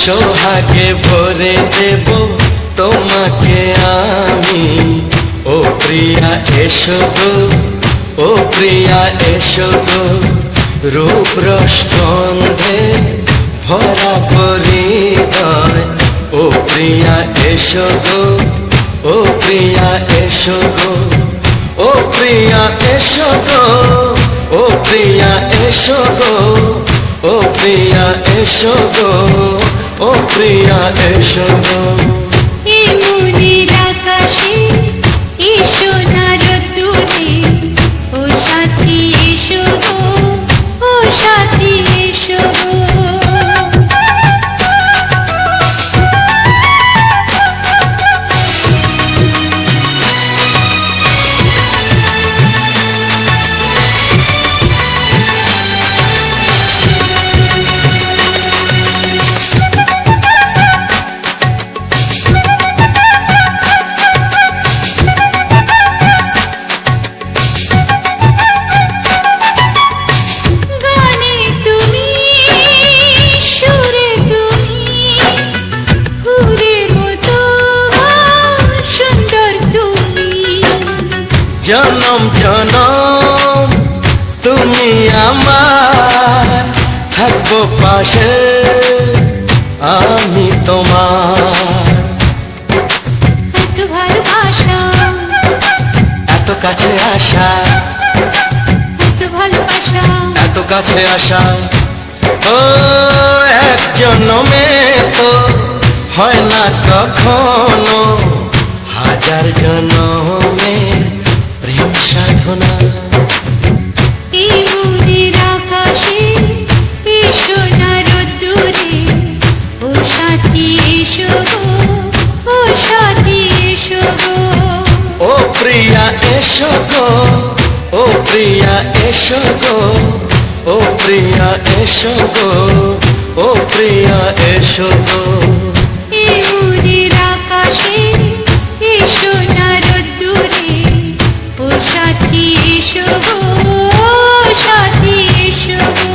সোহাগে ভরে দেব তোমাকে আমি। ও প্রিয়া এসো গো, ও প্রিয়া এসো গো, রূপ রস গন্ধে ভরা পরিদয়। ও প্রিয়া এসো গো, ও প্রিয়া এসো গো, ও প্রিয়া এসো গো, ও প্রিয়া এসো গো, ও প্রিয়া এসো গো, ও প্রিয়া এসো গো। এই মনের আকাশে এসো না রোদ্দুরে, ও সাথী এসো গো, ও সাথী এসো গো। জনম জনম তুমি আমার, থাকবো পাশে আমি তোমার। এত ভালোবাসা, এত কাছে আসা, এত ভালোবাসা, এত কাছে আসা, ও এক জন্মে তো হয় না কখনো, হাজার জন্মে প্রেম সাধনা। এই মনের আকাশে এসো না রোদ্দুরে, ও সাথী এসো গো, ও সাথী এসো গো। ও প্রিয়া এসো গো, ও প্রিয়া এসো গো, ও প্রিয়া এসো গো, ও প্রিয়া এসো গো। এই মনের আকাশে এসো না রোদ্দুরে, ও সাথী এসো গো, ও সাথী এসো গো।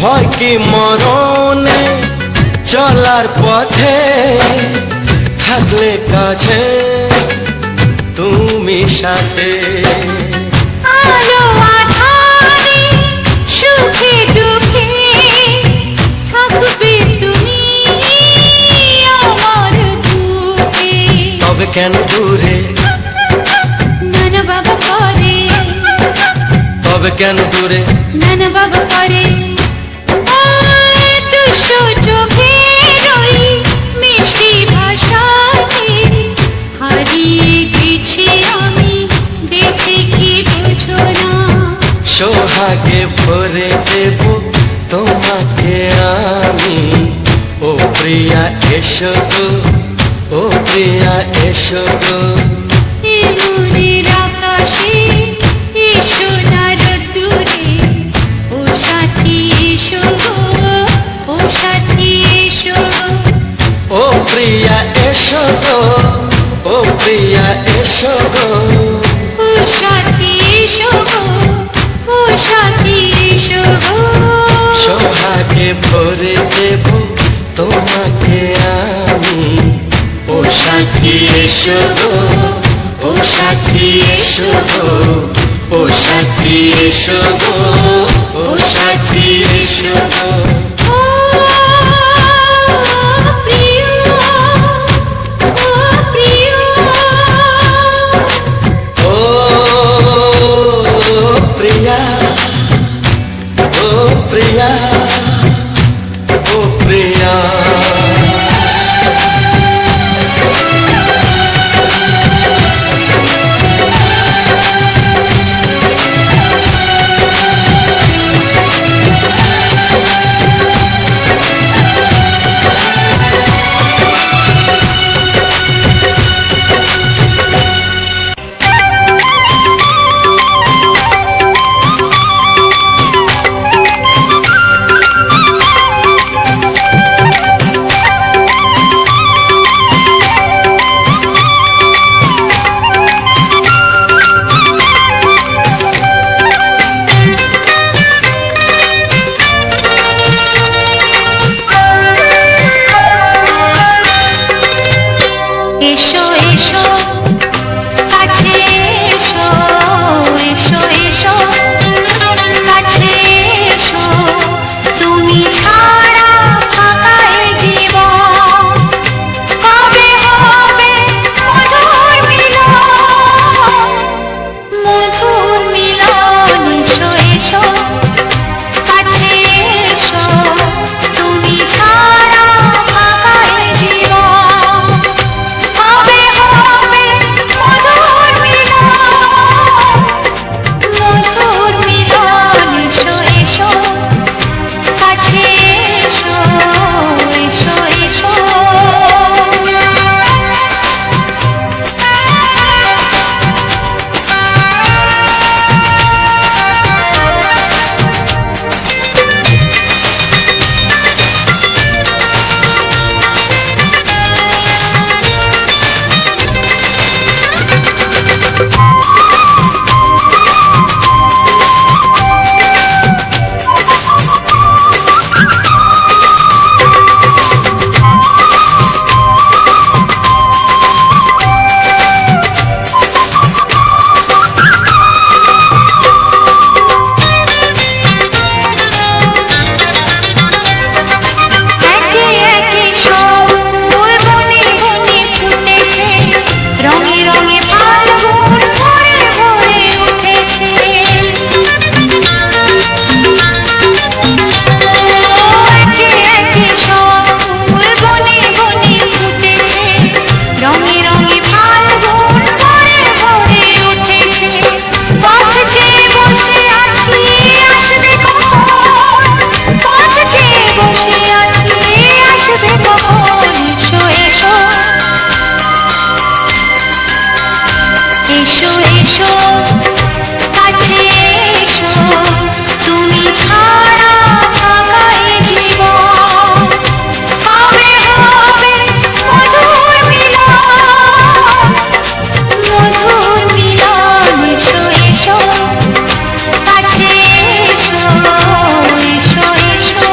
ভয় কি মরণে চলার পথে, থাকলে কাছে তুমি সাথে। আলো আঁধারে সুখে দুঃখে থাকবে তুমি আমার বুকে। তবে কেন দূরে, নানা বাবা করে, তবে কেন দূরে, নানা বাবা করে। ওই দুশো চোখের ওই মিষ্টি ভাষাতে হারিয়ে গেছি আমি, দেখে কি বোঝো না। সোহাগে ভরে দেব তোমাকে আমি। ও প্রিয়া এসো গো, ও প্রিয়া এসো গো। এই মনের আকাশে এসো না রোদ্দুরে, ও সাথী এসো গো, ও সাথী এসো গো। ও প্রিয়া এসো গো, ও প্রিয়া এসো গো, ও সাথী এসো গো, ও সাথী এসো গো। সোহাগে ভরে দেব তোমাকে আমি। ও সাথী এসো গো, ও সাথী এসো গো, ও সাথী এসো গো, ও সাথী এসো গো। ও প্রিয়, ও প্রিয়, ও প্রিয়া, ও প্রিয়া, ও প্রিয়া। এসো এসো কাছে এসো এসো এসো কাছে এসো তুমি ছাড়া ফাঁকা এ জীবন কবে হবে মধুর মিলন মধুর মিলন এসো এসো কাছে এসো তুমি ছাড়া ফাঁকা এ জীবন কবে হবে মধুর মিলন মধুর মিলন এসো এসো কাছে এসো এসো এসো একে একে সব ফুল বনে বনে ফুটেছে রঙে রঙে ফাল্গুন ভরে ভরে উঠেছে একে একে সব ফুল বনে বনে ফুটেছে রঙে রঙে ফাল্গুন ভরে ভরে উঠেছে পথ চেয়ে বসে আছি আসবে কখন পথ চেয়ে বসে আছি আসবে কখন এসো এসো এসো এসো কাছে এসো তুমি ছাড়া ফাঁকা এ জীবন কবে হবে মধুর মিলন মধুর মিলন এসো এসো কাছে এসো এসো এসো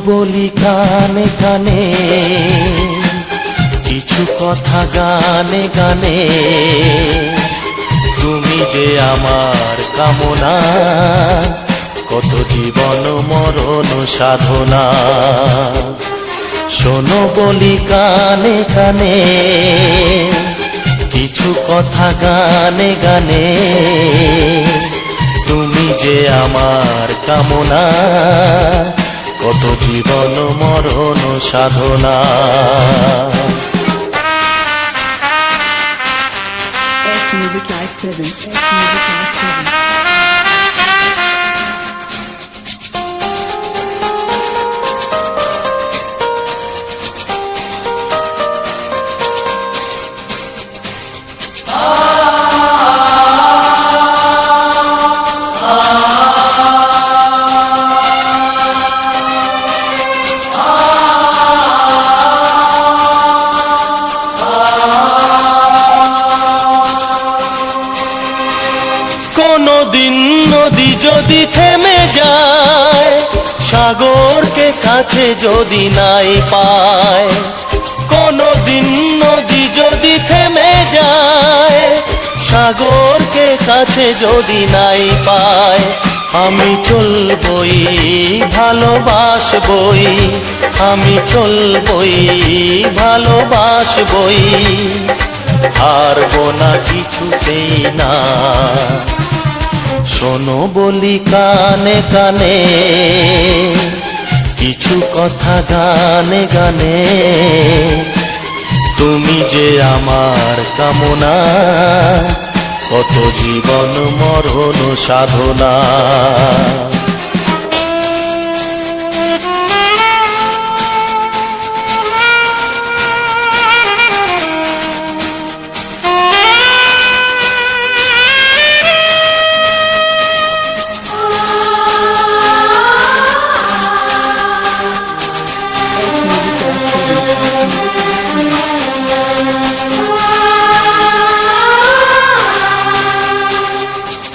বলি কানে কানে, কিছু কথা গানে গানে, তুমি যে আমার কামনা, কত জীবন মরণ সাধনা। শোনো বলি কানে কানে, কিছু কথা গানে গানে, তুমি যে আমার কামনা, কত জীবন মরণ সাধনা। S Music Live present. S Music Live present. কোনদিন নদী যদি থেমে যায়, সাগরকে কাছে যদি নাই পায়, কোনদিন নদী যদি থেমে যায়, সাগরকে কাছে যদি নাই পায়, আমি চলবই ভালোবাসবই, আমি চলবই ভালোবাসবই, হারবো না কিছুতেই না। শোনো বলি কানে কানে, কিছু কথা গানে গানে, তুমি যে আমার কামনা, কত জীবন মরণ সাধনা। S Music Live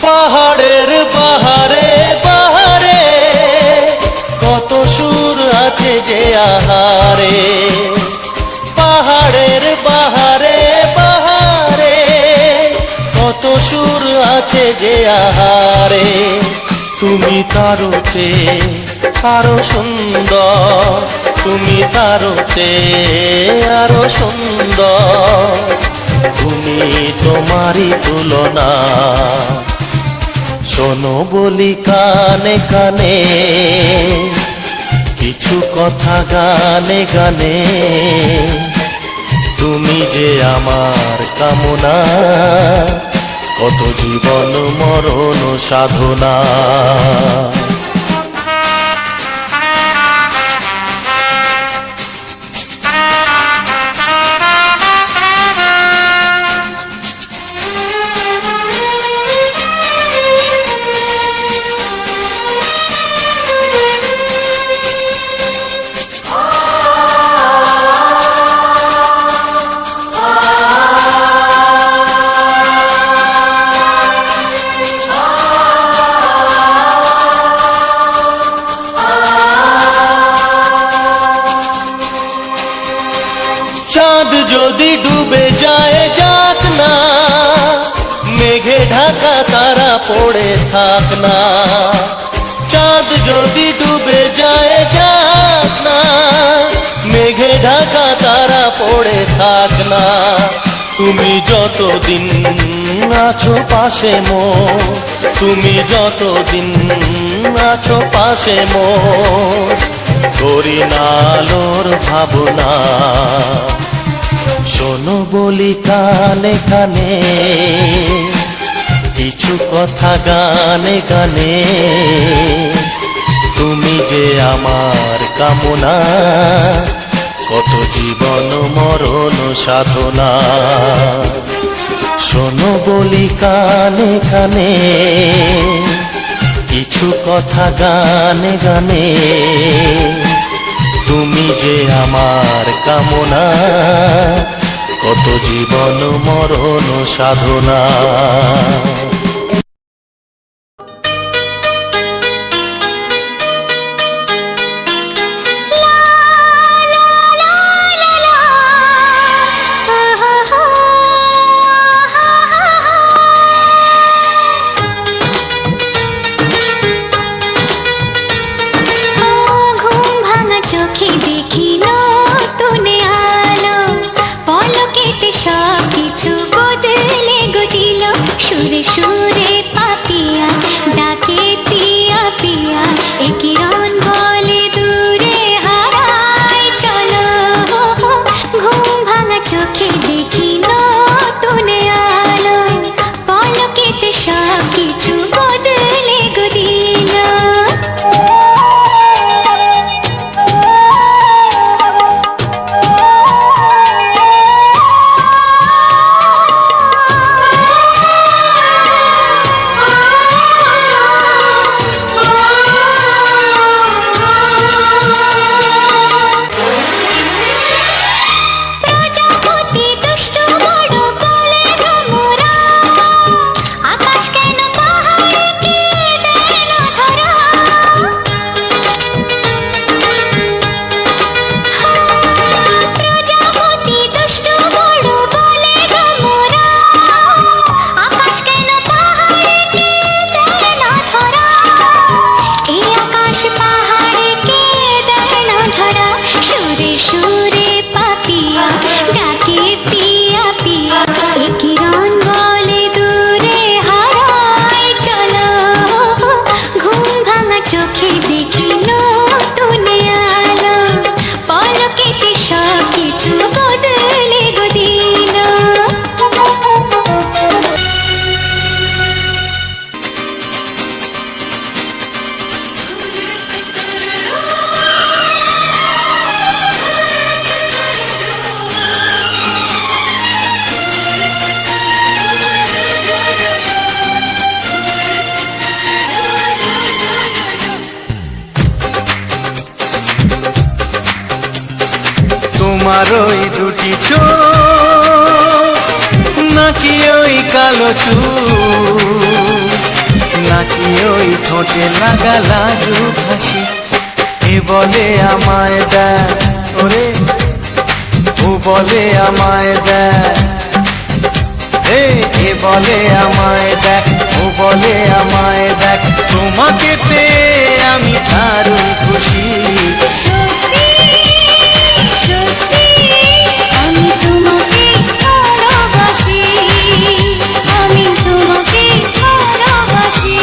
পাহাড়ের বাহারে বাহারে, কত সুর আছে যে আহারে, পাহাড়ের বাহারে বাহারে, কত সুর আছে যে আহারে, তুমি তারও চেয়ে আরো সুন্দর, তুমি তারও চেয়ে আরো সুন্দর, তুমি তোমারই তুলনা। শোনো বলি কানে কানে, কিছু কথা গানে গানে, তুমি যে আমার কামনা, কত জীবন মরণ সাধনা। চাঁদ যদি ডুবে যায় যাক না, মেঘে ঢাকা তারা পড়ে থাক না, চাঁদ যদি ডুবে যায় যাক না, মেঘে ঢাকা তারা পড়ে থাক না, তুমি যতদিন আছো পাশে মোর, তুমি যতদিন আছো পাশে মোর, করি না আলোর ভাবনা। শোনো বলি কানে কানে, কিছু কথা গানে গানে, তুমি যে আমার কামনা, কত জীবন মরণ সাধনা। শোনো বলি কানে কানে, কিছু কথা গানে গানে, তুমি যে আমার কামনা, কত জীবন মরণ সাধনা। দেখি নতুন আলো, পলকেতে সব কিছু বদলে গো দিল। সুরে সুরে পাপিয়া ডাকে পিয়া পিয়া, এ কিরণ বলে দূরে হারায় চলো। ঘুম ভাঙা চোখে দেখি নতুন আলো, পলকেতে সব কিছু বদলে গো দিল। প্রজাপতি দুষ্ট বড় বলে ভ্রমরা, আকাশ কেন পাহাড়কে দেয় না ধরা। প্রজাপতি দুষ্ট বড় বলে ভ্রমরা, আকাশ কেন পাহাড়কে দেয় না ধরা। এই আকাশ পাহাড়কে দেয় না ধরা। সুরে সুরে পাপিয়া ডাকে পিয়া পিয়া, এ কিরণ বলে দূরে হারায় চলো। ঘুম ভাঙা চোখে দেখি নতুন আলো, পলকেতে সব কিছু বদলে গো দিল। তোমার ওই দুটি চোখ, নাকি ওই কালো চুল, নাকি ওই ঠোঁটে লাগা লাগু হাসি, এ বলে আমায় দেখ ওরে, ও বলে আমায় দেখ, এ বলে আমায় দেখ, ও বলে আমায় দেখ। তোমাকে পেয়ে আমি দারুণ খুশি। সত্যি সত্যি আমি তোমাকে ভালোবাসি, আমি তোমাকে ভালোবাসি।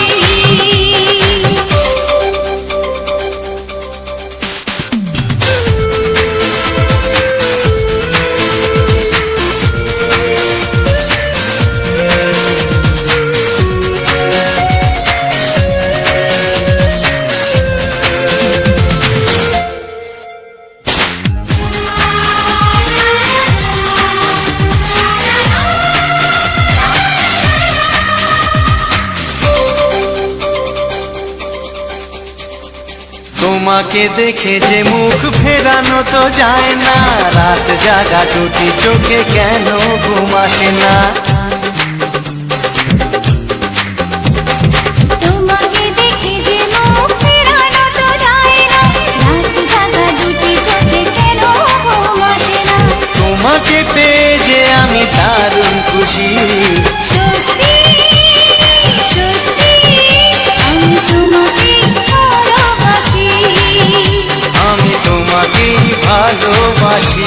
তোমাকে দেখে যে মুখ ফেরানো তো যায় না, রাত জাগা দুটি চোখে কেন ঘুম আসে না। তোমাকে দেখে যে মুখ ফেরানো তো যায় না, রাত জাগা দুটি চোখে কেন ঘুম আসে না। তোমাকে পেয়ে যে আমি দারুণ খুশি। সত্যি সত্যি আমি তোমাকে ভালোবাসি, আমি তোমাকেই ভালোবাসি।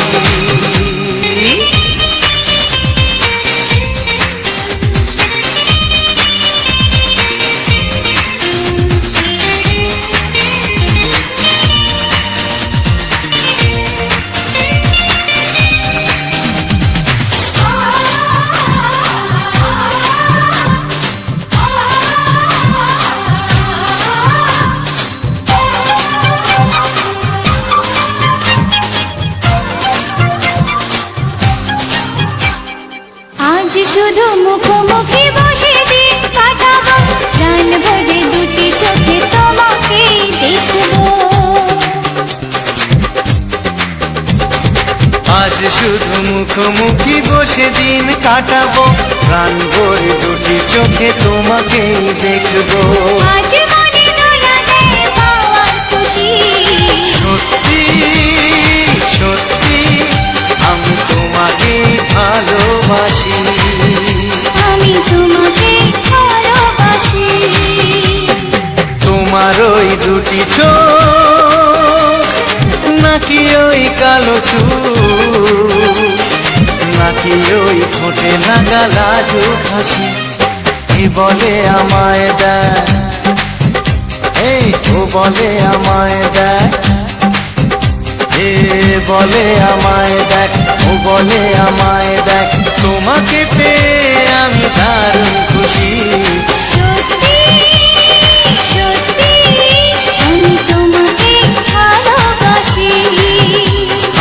আজ শুধু মুখোমুখি বসে দিন কাটাবো, প্রাণ ভরে দুটি চোখে তোমাকে দেখবো। আজ শুধু মুখোমুখি বসে দিন কাটাবো, প্রাণ ভরে দুটি চোখে তোমাকেই দেখবো। আজ মনে দোলাতে পাওয়ার খুশি। সত্যি সত্যি আমি তোমাকে ভালোবাসি। আমি তোমাকে ভালোবাসি। তোমার ওই দুটি চোখ, নাকি ওই কালো চুল, নাকি ওই ঠোঁটে লাগা লাজুক হাসি। কি বলে আমায় দেখ, এই ও বলে আমায় দেখ, এ বলে আমায় দেখ, ও বলে আমায় দেখ, তোমাকে পেয়ে আমি দারুণ খুশি। সত্যি সত্যি আমি তোমাকে ভালোবাসি,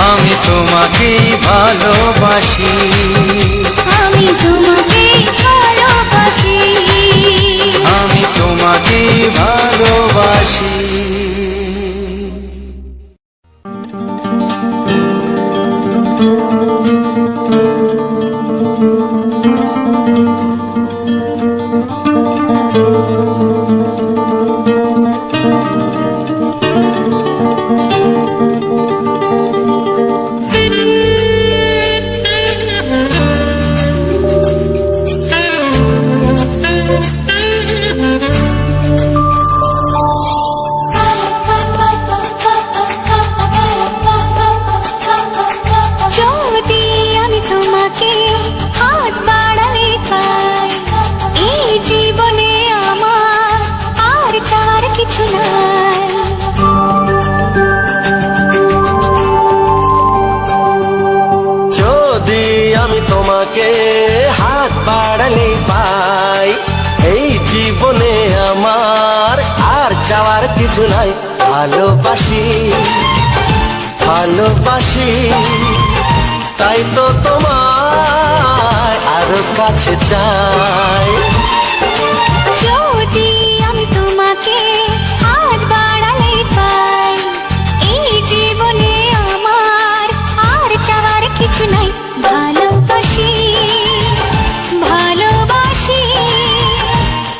আমি তোমাকেই ভালোবাসি, আমি তোমাকে ভালোবাসি, আমি তোমাকেই ভালোবাসি। যদি আমি তোমাকে হাত বাড়ালে পাই, এই জীবনে আমার আর চাওয়ার কিছু নাই। যদি আমি তোমাকে হাত বাড়ালে পাই, এই জীবনে আমার আর চাওয়ার কিছু নাই। ভালোবাসি ভালোবাসি, তাই তো তোমায় আরো কাছে চাই। যদি আমি তোমাকে হাত বাড়ালে পাই, এই জীবনে আমার আর চাওয়ার কিছু নাই। ভালোবাসি ভালোবাসি,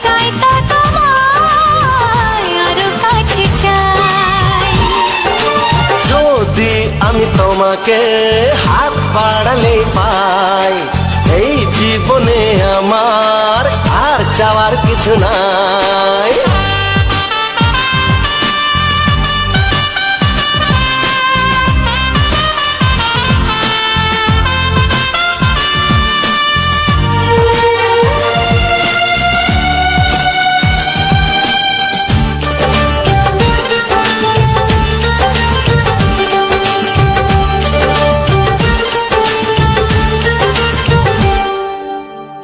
তাই তো তোমায় আরো কাছে চাই। যদি আমি তোমাকে হাত বাড়ালে পাই, এই জীবনে আমার আর চাওয়ার কিছু নাই।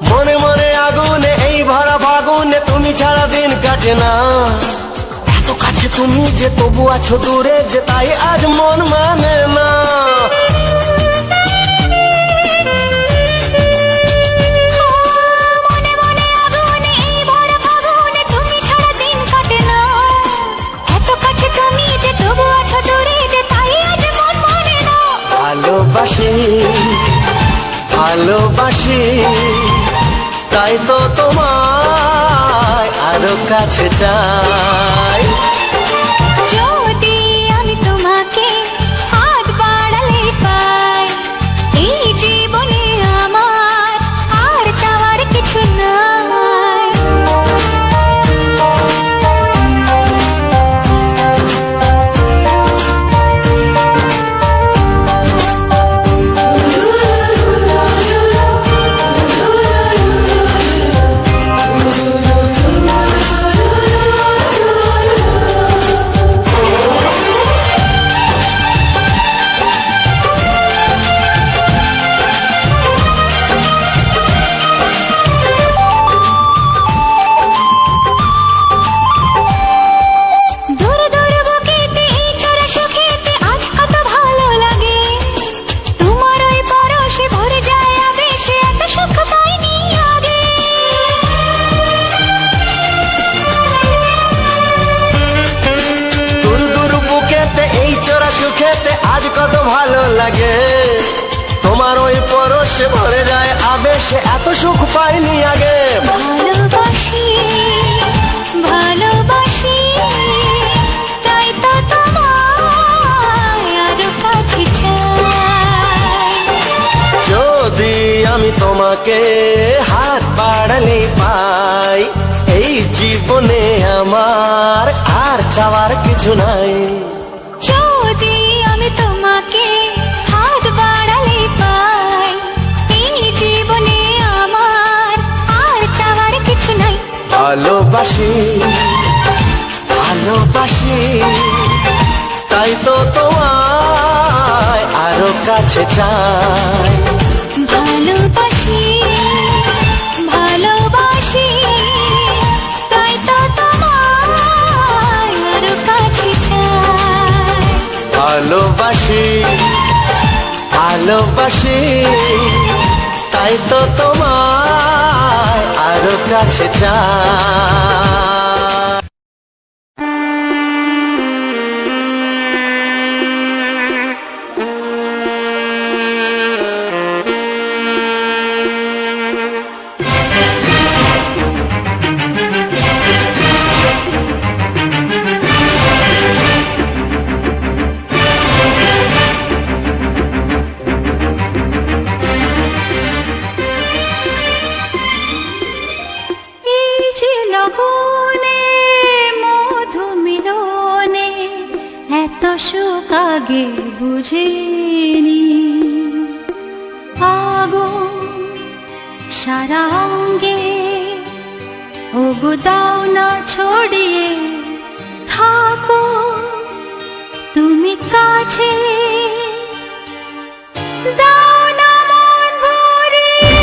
মনে মনে আগুনে এই ভরা ফাগুনে তুমি ছাড়া দিন কাটে না। এত কাছে তুমি যে তবু আছো দূরে, যে তাই আজ মন মানে না। মনে মনে আগুনে এই ভরা ফাগুনে তুমি ছাড়া দিন কাটে না। এত কাছে তুমি যে তবু আছো দূরে, যে তাই আজ মন মানে না। ভালোবাসি ভালোবাসি, তাই তো তোমায় আরো কাছে চাই। যদি আমি তোমাকে হাত বাড়ালে পাই, এই জীবনে আমার আর চাওয়ার কিছু নাই। দূর দূর বুকেতে এই চোরা সুখেতে আজ কত ভালো লাগে। তোমার ওই পরশে ভরে যায় আবেশে, এত সুখ পাইনি আগে। দূর দূর বুকেতে এই চোরা সুখেতে আজ কত ভালো লাগে। তোমার ওই পরশে ভরে যায় আবেশে, এত সুখ পাইনি আগে। ভালোবাসি ভালোবাসি, তাই তো তোমায় আরো কাছে চাই। যদি আমি তোমাকে হাত বাড়ালে পাই, এই জীবনে আমার আর চাওয়ার কিছু নাই। যদি আমি তোমাকে ভালোবাসি ভালোবাসি তাই তো তোমায় আরো কাছে চাই ভালোবাসি ভালোবাসি তাই তো তোমায় আরো কাছে চাই ভালোবাসি ভালোবাসি তাই তো তোমায় আরো কাছে চাই এই যে লগনে মধু মিলনে এত সুখ আগে বুঝিনি আগুন সারা অঙ্গে ওগো দাও না ছড়িয়ে থাকো তুমি কাছে দাও না মন ভরিয়ে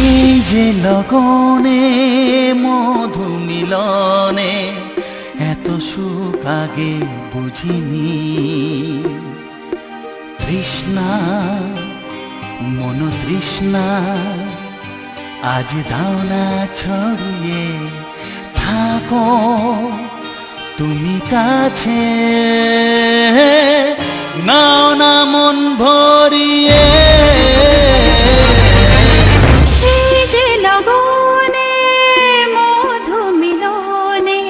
এই যে লগনে মধু মিলনে এত সুখ আগে বুঝিনি তৃষ্ণা মন তৃষ্ণা আজ দাও না ছড়িয়ে থাকো তুমি কাছে নাও না মন ভরিয়ে এই যে লগনে মধু মিলনে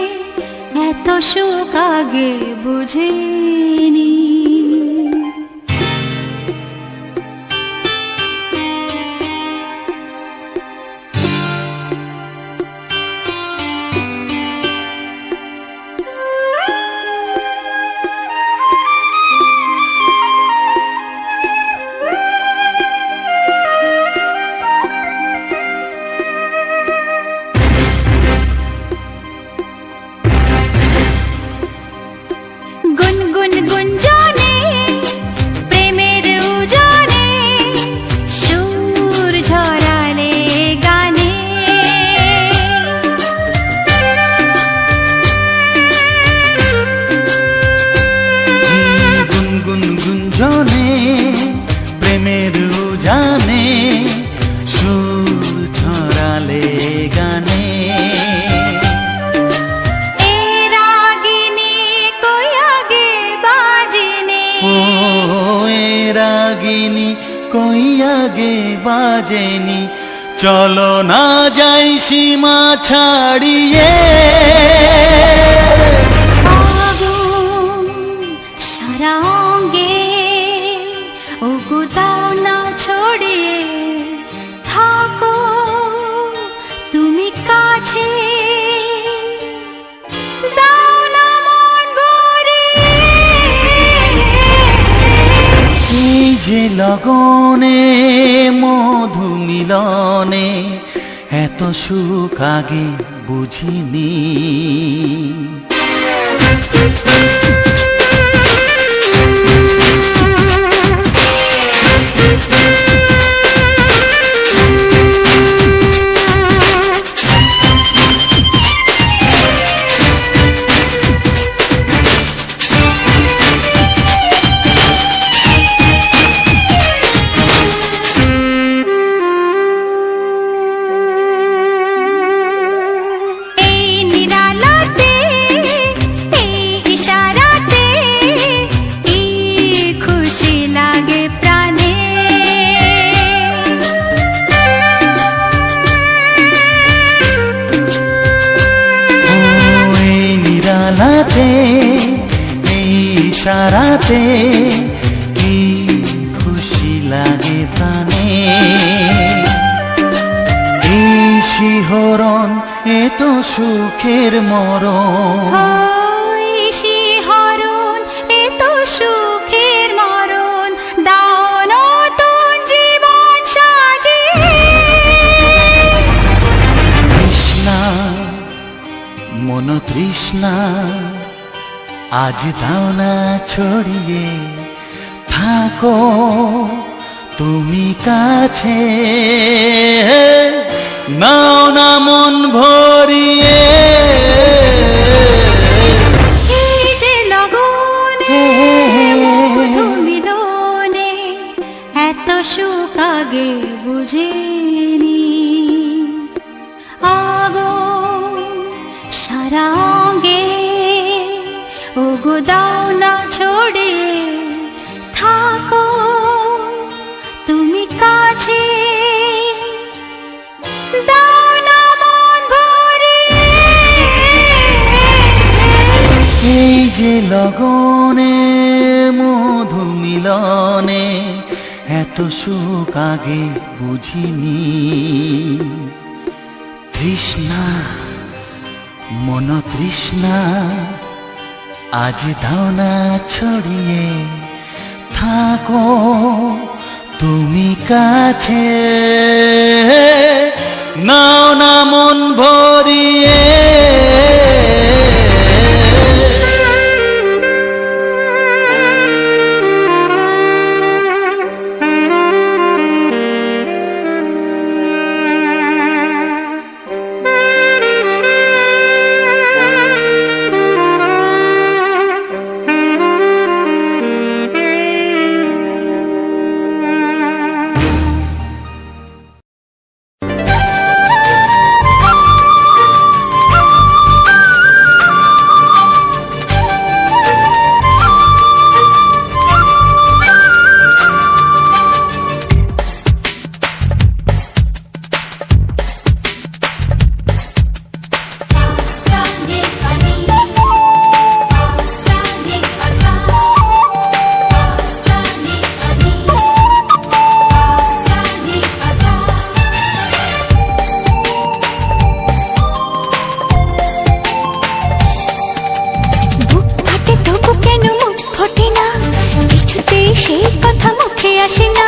এত সুখ আগে বুঝিনি গুনগুন গুঞ্জনে প্রেমের উজানে সুর ঝরালে গানে গুনগুন গুঞ্জনে প্রেমের উজানে সুর ছড়ালে গানে এ রাগিনী কই আগে বাজেনি ও এ রাগিনী কই আগে বাজেনি চলো না যাই সীমা ছাড়িয়ে আগুন সারা অঙ্গে ওগো দাও না ছড়িয়ে থাকো তুমি কাছে দাও না মন ভরিয়ে এই যে লগনে মধু মিলনে এত সুখ আগে বুঝিনি এই নিরালাতে এই ইশারাতে কি খুশি লাগে প্রাণে ও এই নিরালাতে এই ইশারাতে কি খুশি লাগে প্রাণে এই শিহরণ এ তো সুখের মরণ ওই শিহরণ এ তো সুখের মরণ দাও নতুন জীবন সাজিয়ে তৃষ্ণা আজ দাও না ছড়িয়ে, থাকো তুমি কাছে, নাও না মন ভরিয়ে। এই যে লগনে মধু মিলনে এত সুখ আগে বুঝিনি, আগুন সারা অঙ্গে ওগো দাও না ছড়িয়ে, থাকো তুমি কাছে, দাও না মন ভরিয়ে। এই যে লগনে মধু মিলনে এত সুখ আগে বুঝিনি, তৃষ্ণা মন তৃষ্ণা আজ দাও না ছড়িয়ে, থাকো তুমি কাছে, নাও না মন ভরিয়ে। সেই কথা মুখে আসে না,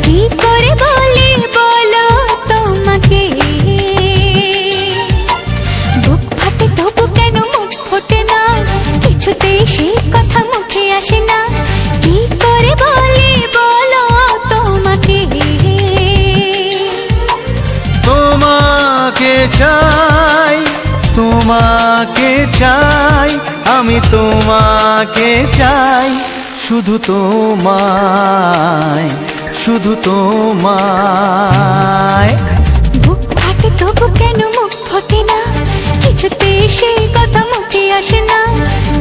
কি করে বলি বলো তোমাকে, বুক ফাটে তবু কেন মুখ ফোটে না, কিছুতেই সেই কথা মুখে আসে না, কি করে বলি বলো তোমাকে। তোমাকে চাই, তোমাকে চাই, আমি তোমাকে চাই, শুধু তোমায়, শুধু তোমায়। বুক ফাটে তবু কেন মুখ ফোটে না, কিছুতে সেই কথা মুখে আসে না,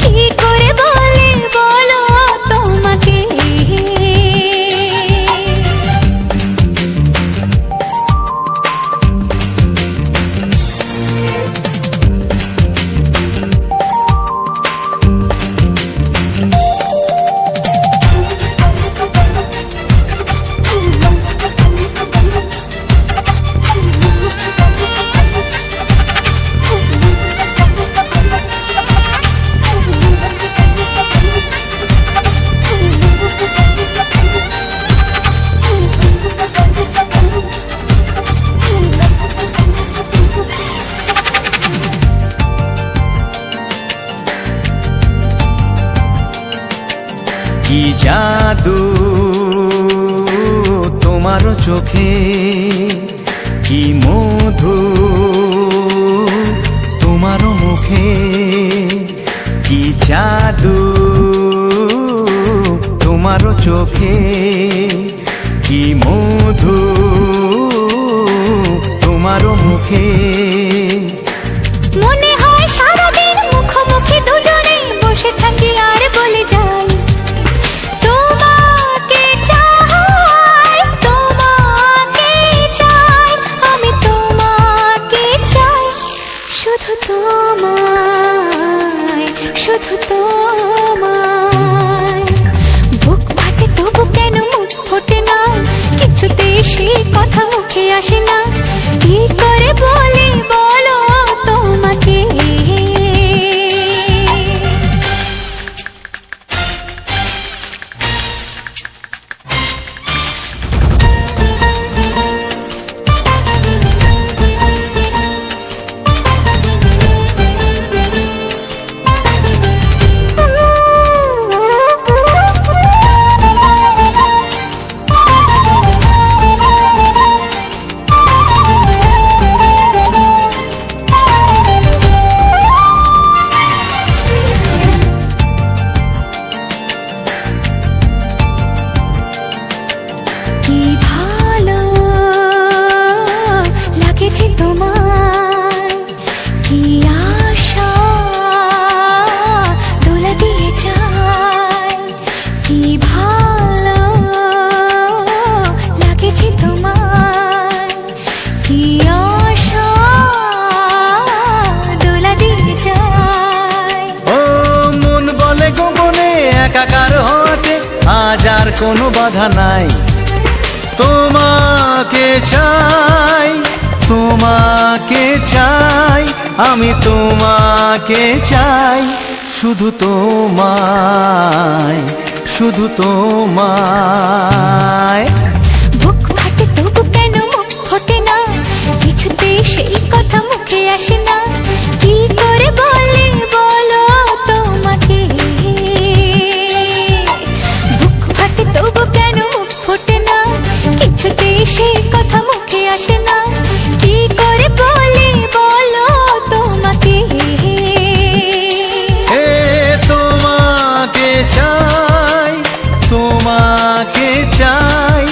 কি করে বলে বলো তোমাকে। কি জাদু তোমার চোখে, কি মধু তোমার মুখে, কি জাদু তোমার চোখে, কি মধু তোমার মুখে। মনে হয় সারাদিন মুখোমুখি দুজনে বসে থাকি আর বলে যাই, তোমাকে চাই, তোমাকে চাই, আমি তোমাকে চাই, শুধু তোমায়, শুধু তোমায়। বুক ফাটে তবু কেন মুখ ফোটে না, কিছুতেই সেই কথা মুখে আসে না, কি করে বলে হওয়াতে আজ আর কোনো বাধা নাই। তোমাকে চাই, তোমাকে চাই, আমি তোমাকে চাই, শুধু তোমায়, শুধু তোমায়। বুক ফাটে তবু কেন মুখ ফোটে না, কিছুতেই সেই কথা মুখে আসে না, কি করে বলে বলো তোমাকে। বুক ফাটে তবু কেন মুখ ফোটে না, কিছুতেই সেই কথা মুখে আসে না, কি করে বলে বলো তোমাকে। এ তোমাকে চাই, তোমাকে চাই,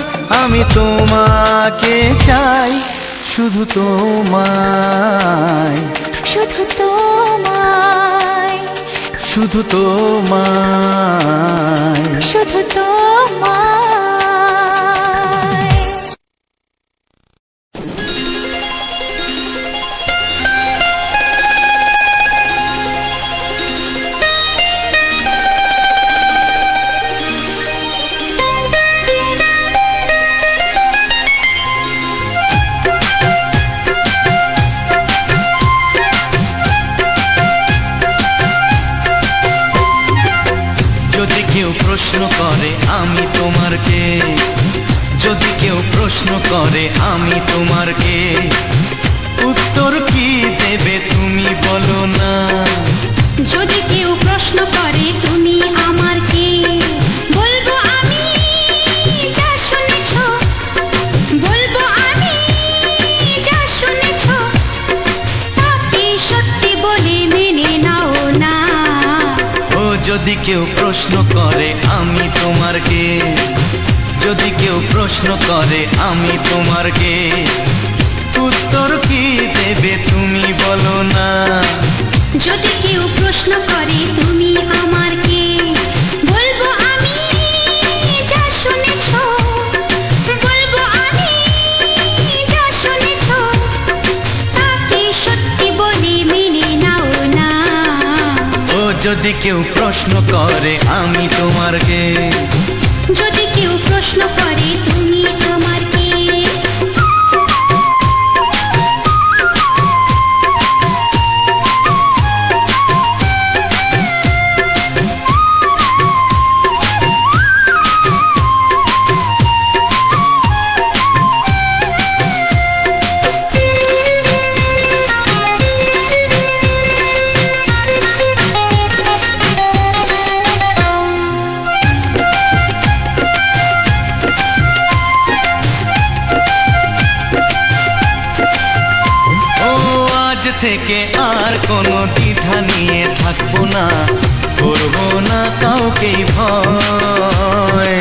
আমি তোমাকে চাই, শুধু তোমায়, শুধু তোমায়, শুধু তোমায়। শুধু তোমায়। যদি কেউ প্রশ্ন করে আমি তোমার কে, যদি কেউ প্রশ্ন করে আমি তোমার কে, উত্তর কি দেবে তুমি বলো না। যদি কেউ প্রশ্ন করে তুমি আমার কে, বলবো আমি যা শুনেছ, বলবো আমি যা শুনেছ, তাকে সত্যি বলে মেনে নাও না। ও যদি কেউ প্রশ্ন করে আমি তোমার কে, যদি কেউ প্রশ্ন করে আমি তোমার কে, উত্তর কি দেবে তুমি বলো না। যদি কেউ প্রশ্ন করে তুমি আমার কে, বলবো আমি যা শুনেছ, বলবো আমি যা শুনেছ, তাকে সত্যি বলে মেনে নাও না। ও যদি কেউ প্রশ্ন করে আমি তোমার কে, যদি কেউ প্রশ্ন করে তুমি আমার কে। থেকে আর কোনো দ্বিধা নিয়ে থাকবো না, করবো না কাউকেই ভয়।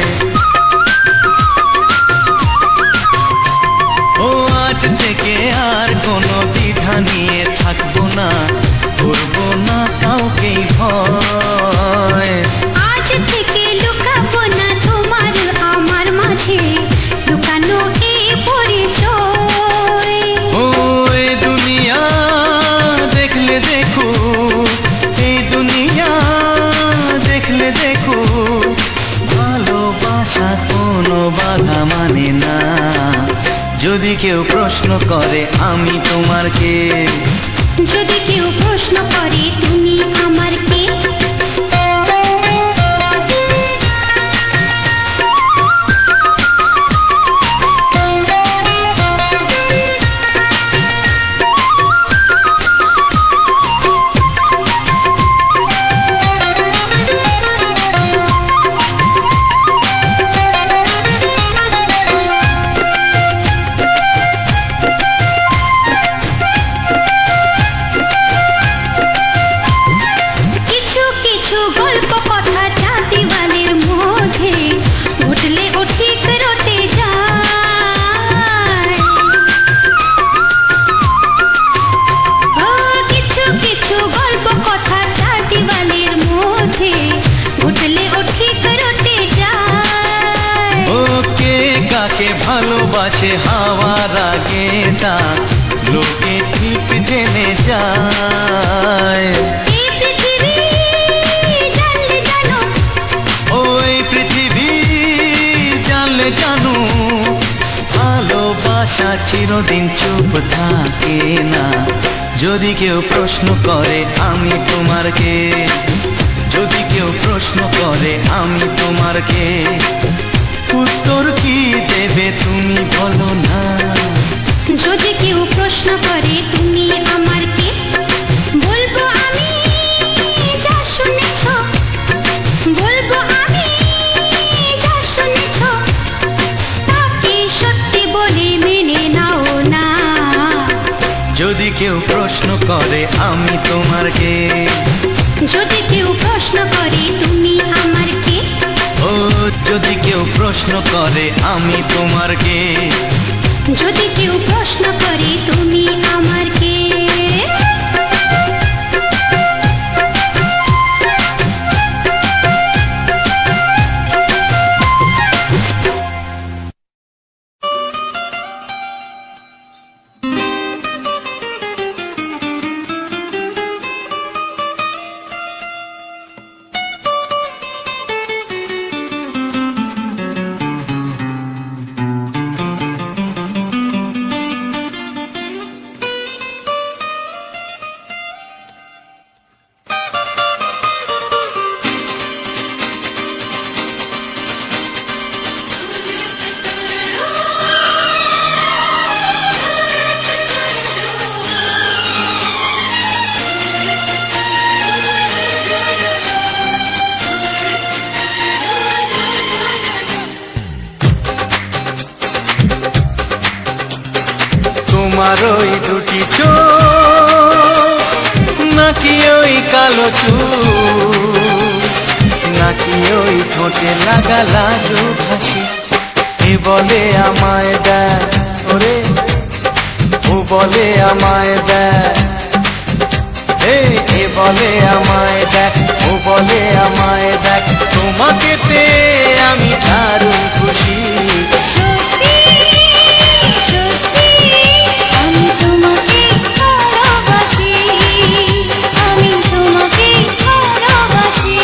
ও আজ থেকে আর কোনো দ্বিধা নিয়ে থাকবো না, করবো না কাউকেই ভয়। আজ থেকে লুকাবো না তোমার আমার মাঝে লুকানো এই পরিচয়। ও এই দুনিয়া দেখলে দেখো, এই দুনিয়া দেখলে দেখো, ভালোবাসা কোনো বাধা মানে না। যদি কেউ প্রশ্ন করে আমি তোমার কে, যদি কেউ প্রশ্ন করে তুমি আমার কে। ভালোবাসে হাওয়ার আগে তা লোকে ঠিক জেনে যায়। এই পৃথিবী জানলে জানো, ওই জানু ভালোবাসা চিরদিন চুপ থাকে না। যদি কেউ প্রশ্ন করে আমি তোমার কে, যদি কেউ প্রশ্ন করে আমি তোমার কে, উত্তর কি দেবে তুমি বলো না। যদি কেউ প্রশ্ন করে তুমি আমার কে, বলবো আমি যা শুনেছ, বলবো আমি যা শুনেছ, তাকে সত্যি বলে মেনে নাও না। যদি কেউ প্রশ্ন করে আমি তোমার কে, যদি কেউ প্রশ্ন করে তুমি আমার কে, ও যদি কেউ প্রশ্ন করে আমি তোমার কে, যদি কেউ প্রশ্ন করে তুমি আমার কে। তোমার ওই দুটি চোখ, নাকি ওই কালো চুল, নাকি ওই ঠোঁটে লাগা লাজুক হাসি, এ বলে আমায় দেয় ওরে, ও বলে আমায় দেয়, এ বলে আমায় দেখ, ও বলে আমায় দেখ, তোমাকে পেয়ে আমি দারুণ খুশি। সত্যি সত্যি আমি তোমাকে ভালোবাসি, আমি তোমাকে ভালোবাসি।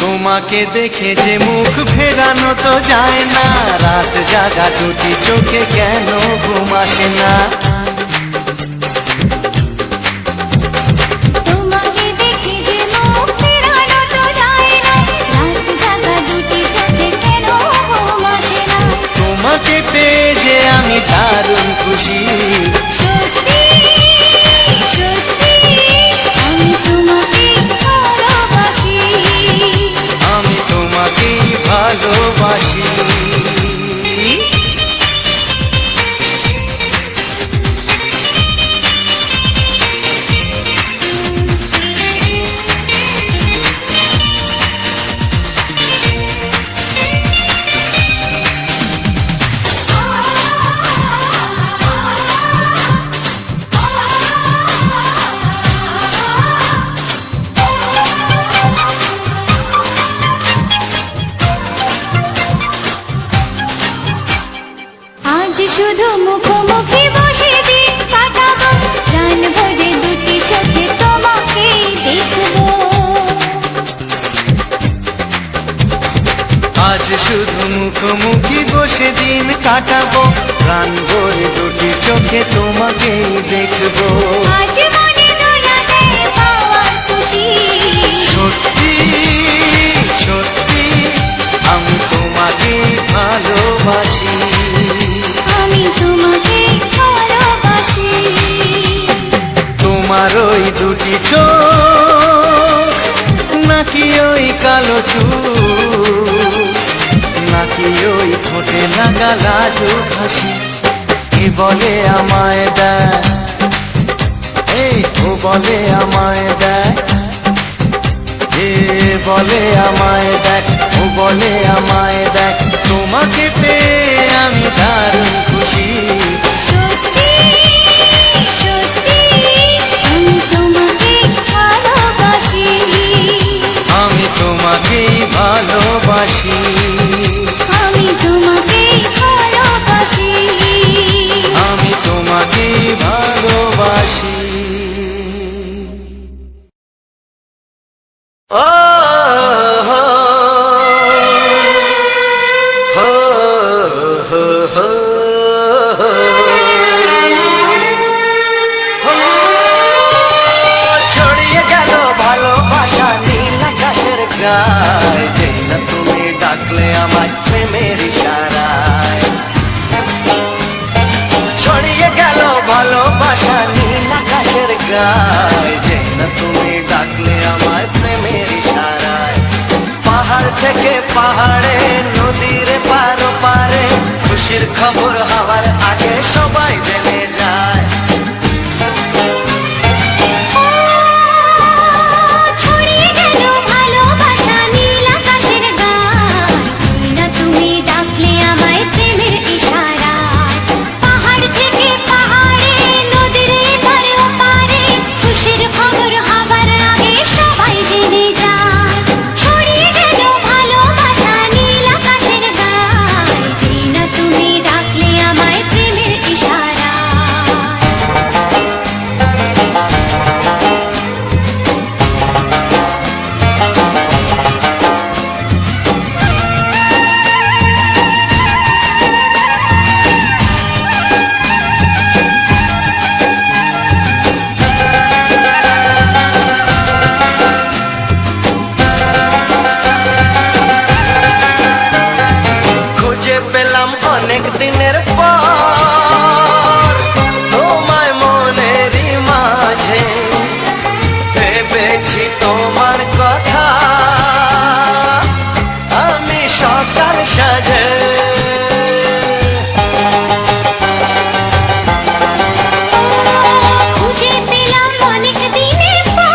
তোমাকে দেখে যে মুখ ফেরানো তো যায় না, রাত জাগা দুটি চোখে কেন ঘুম আসে না। তোমাকে দেখে যে মুখ ফেরানো তো যায় না, রাত জাগা দুটি চোখে কেন ঘুম আসে না। তোমাকে পেয়ে যে আমি দারুণ খুশি। সত্যি সত্যি আমি তোমাকে ভালোবাসি, আমি তোমাকেই ভালোবাসি। আজ শুধু মুখোমুখি বসে দিন কাটাবো, প্রাণ ভরে দুটি চোখে তোমাকে দেখবো। আজ শুধু মুখোমুখি বসে দিন কাটাবো, প্রাণ ভরে দুটি চোখে তোমাকেই দেখবো। আজ মনে দোলাতে পাওয়ার খুশি, সত্যি সত্যি আমি তোমাকে ভালোবাসি। আমি তোমাকে ভালোবাসি। তোমার ওই দুটি চোখ, নাকি ওই কালো চুল, নাকি ওই ঠোঁটে লাগা লাজুক হাসি, এ বলে আমায় দেয়, এই ও বলে আমায় দেয়, এ বলে আমায় দেখ, ও ও বলে আমায় দেখ, তোমাকে পেয়ে আমি দারুণ খুশি। সত্যি সত্যি আমি তোমাকে ভালোবাসি, আমি তোমাকেই ভালোবাসি, আমি তোমাকে ভালোবাসি, আমি তোমাকেই ভালোবাসি। ও হো হো হো হো হো। ছড়িয়ে গেল ভালোবাসা নীল আকাশের গায়ে, যেই না তুমি ডাকলে আমায় প্রেমের ইশারায়। ছড়িয়ে গেল ভালোবাসা নীল আকাশের গায়ে, যেই না তুমি ডাকলে আমায় প্রেমের ইশারায়। পাহাড় থেকে পাহাড়ে, নদীর পারো পারে, খুশির খবর হওয়ার আগে সবাই জেনে যায়। ছড়িয়ে গেল ভালোবাসা নীল আকাশের গায়ে, যেই না তুমি ডাকলে আমায় প্রেমের ইশারায়। পাহাড় থেকে পাহাড়ে, নদীর এপারে ওপারে, খুশির খবর হবার আগে সবাই জেনে যায়। ছড়িয়ে গেল ভালোবাসা নীল আকাশের গায়ে, যেই না তুমি ডাকলে আমায় প্রেমের ইশারায়। খুঁজে পেলাম অনেক দিনের পর তোমায় মনেরই মাঝে, ভেবেছি তোমার কথা আমি সকাল সাজে। খুঁজে পেলাম অনেক দিনের পর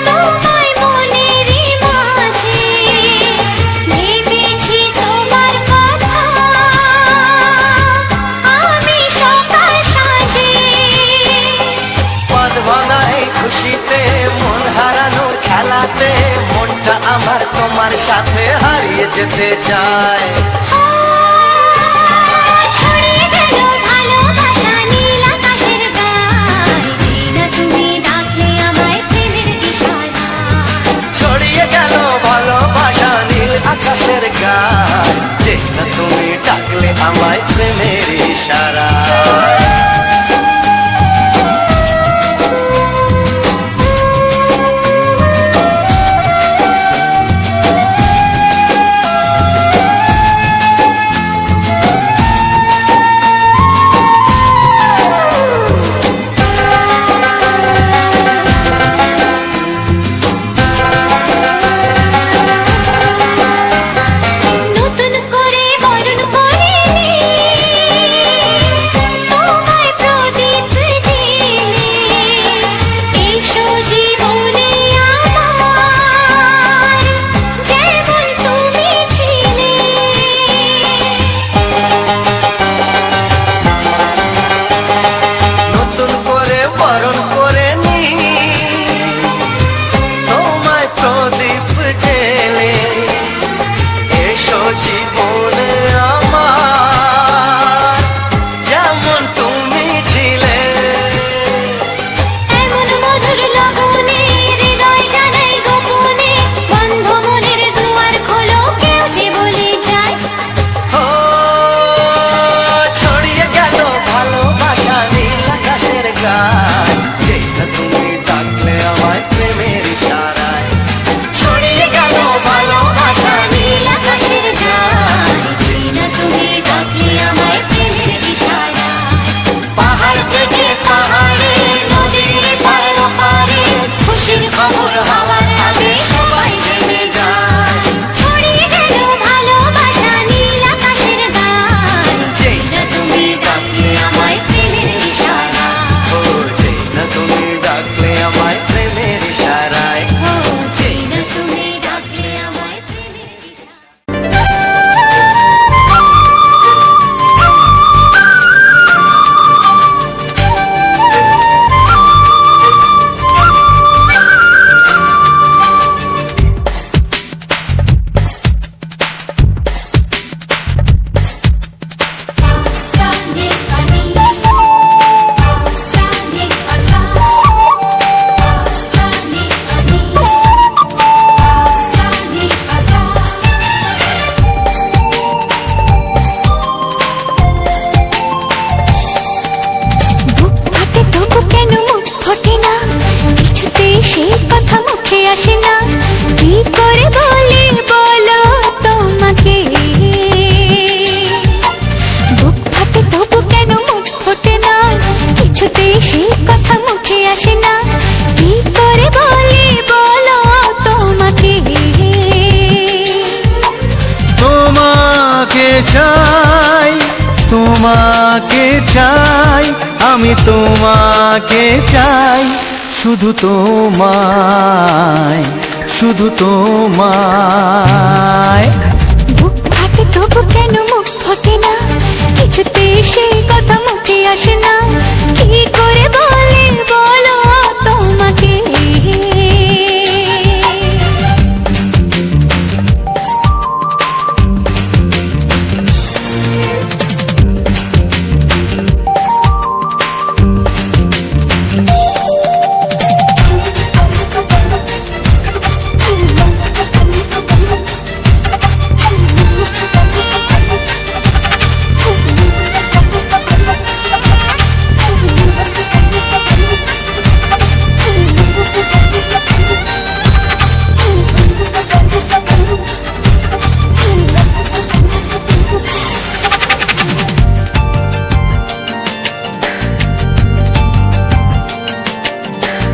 তোমায় মনেরই মাঝে, ভেবেছি তোমার কথা আমি সকাল সাজে। পদ ভাঙা এই খুশিতে, মন হারানোর খেলাতে, মনটা আমার তোমার সাথে হারিয়ে যেতে চায়। ছড়িয়ে গেল ভালোবাসা নীল আকাশের গায়ে, যেই না তুমি ডাকলে আমায় প্রেমের ইশারায়। ছড়িয়ে গেল ভালোবাসা নীল আকাশের গায়ে, যেই না তুমি ডাকলে আমায় প্রেমের ইশারায়। নতুন করে বরণ করিনি তোমাকে চাই, আমি তোমাকে চাই, শুধু তোমায়, শুধু তোমায়। বুক ফাটে তবু কেন মুখ ফোটে না, কিছুতে সেই কথা মুখে আসে না, কি করে বলে বলো তোমাকে।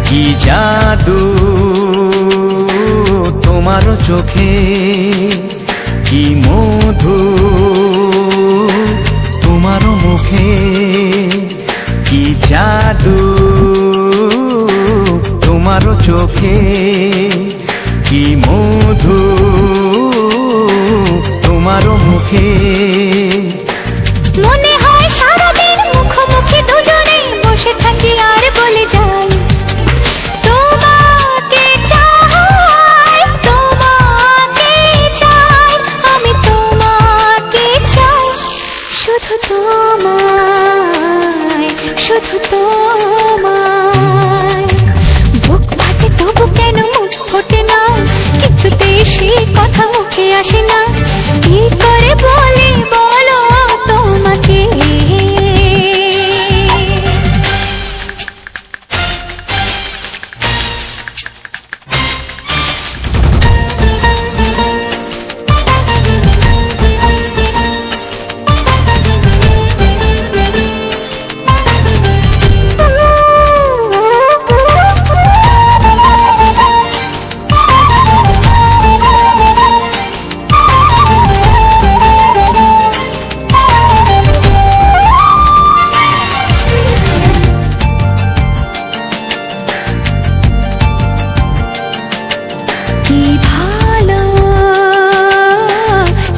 কি জাদু তোমার চোখে, কি মধু তোমার মুখে, কি জাদু তোমার চোখে, কি মধু তোমার মুখে। মনে হয় সারাদিন মুখোমুখি দুজনে বসে থাকি আর বলে যাই, তোমাকে চাই, তোমাকে চাই, আমি তোমাকে চাই, শুধু তোমায়, শুধু তোমায়। বুক ফাটে তবু কেন মুখ ফোটে না, কিছুতেই সেই কথা মুখে আসে না, কি করে বলে বলো তোমাকে। কি ভালো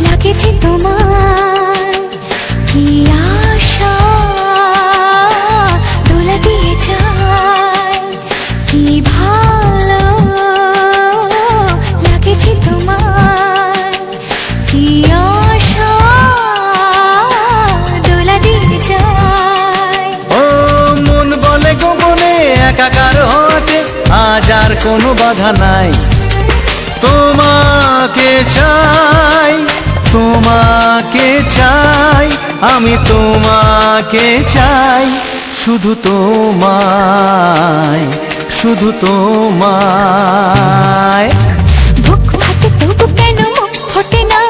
লাগেছে তোমার, কি আশা দোলা দিয়ে যায়, কি ভালো লাগেছে তোমার, কি আশা দোলা দিয়ে যায়। ও মন বলে গোপনে একাকার হতে আজ আর কোনো বাধা নাই, তোমাকে চাই, তোমাকে চাই, আমি তোমাকে চাই, শুধু তোমায়, শুধু তোমায়। বুক ফাটে তবু কেন মুখ ফোটে না,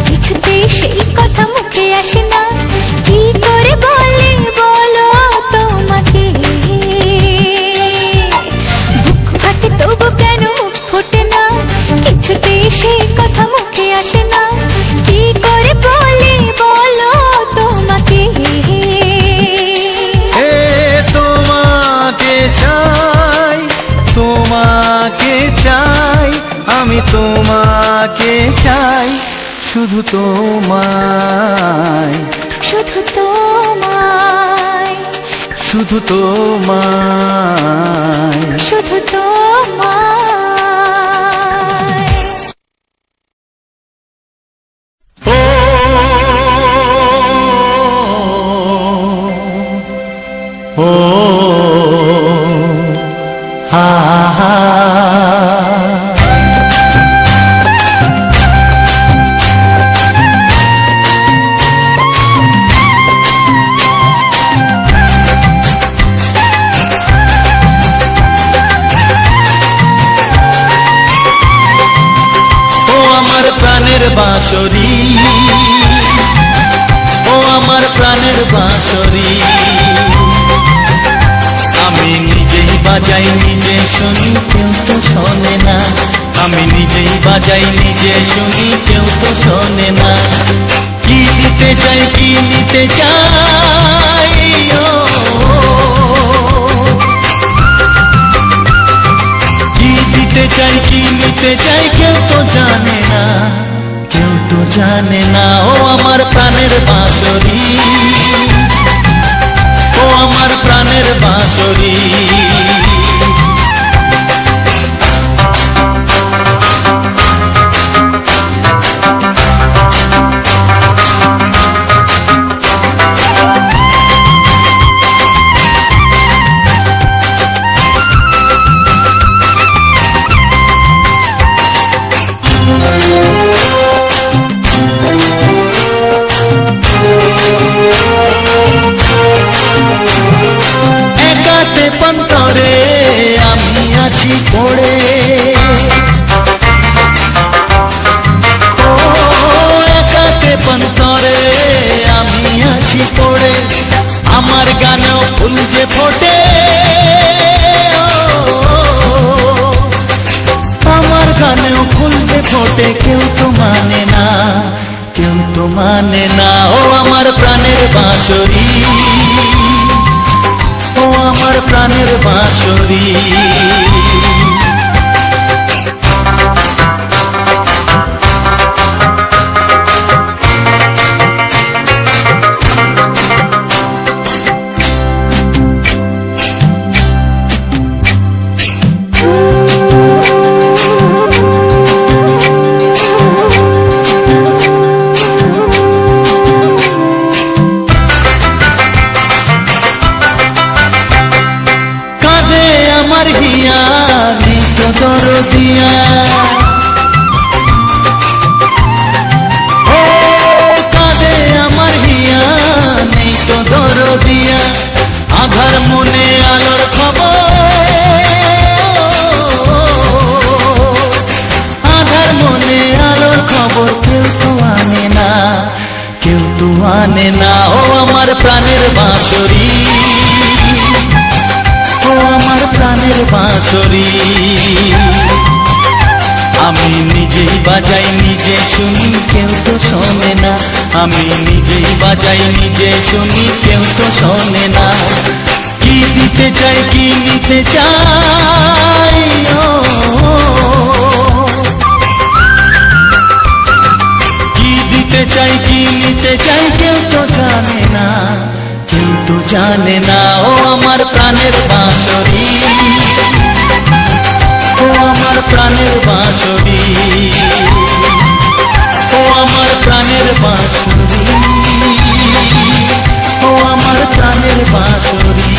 কিছুতেই সেই কথা মুখে আসে না, কি করে বলে বলো তোমাকে। বুক ফাটে তবু কেন মুখ ফোটে না, কিছুতেই সেই কথা মুখে আসে না, কি করে বলে বলো তোমাকে। এ তোমাকে চাই, তোমাকে চাই, আমি তোমাকে চাই, শুধু তোমায়, শুধু তোমায়, শুধু তোমায়। শুধু তোমায়। ও ও হা হা। প্রাণের বাঁশরি, ও আমার প্রাণের বাঁশরি, আমি নিজেই বাজাই নিজে শুনি কেউ তো শোনে না, আমি নিজেই বাজাই নিজে শুনি কেউ তো শোনে না। কি দিতে চাই কি নিতে চাই ও কি দিতে চাই কি নিতে চাই কেউ তো জানে না, কেউ তো জানে না। ও আমার প্রাণের বাঁশরি, ও আমার প্রাণের বাঁশরি। একাতে পন্তরে আমি আছি পড়ে, ও একাতে পন্তরে আমি আছি পড়ে। আমার গানেও ফুল যে ফোটে, আমার গানেও ফুল যে ফোটে কেউ তো মানে না, কেউ তো মানে না। ও আমার প্রাণের বাঁশরি, ও আমার প্রাণের বাঁশরি। আমার হিয়া নিত দরদিয়া, ও কাঁদে আমার হিয়া নিত দরদিয়া। আধার মনে আলোর খবর, আধার মনে আলোর খবর কেউ তো আনে না, কেউ তো আনে না। ও আমার প্রাণের বাঁশরি, ও আমার প্রাণের বাঁশরি। আমি নিজেই বাজাই নিজে শুনি কেউ তো শোনে না, আমি নিজেই বাজাই নিজে শুনি কেউ তো শোনে না। কি দিতে চাই কি নিতে চাই ও কি দিতে চাই কি নিতে চাই কেউ তো জানে না, কেউ তো জানে না। ও আমার প্রাণের বাঁশরি, ও আমার প্রাণের বাঁশরি, ও আমার প্রাণের বাঁশরি, ও আমার প্রাণের বাঁশরি।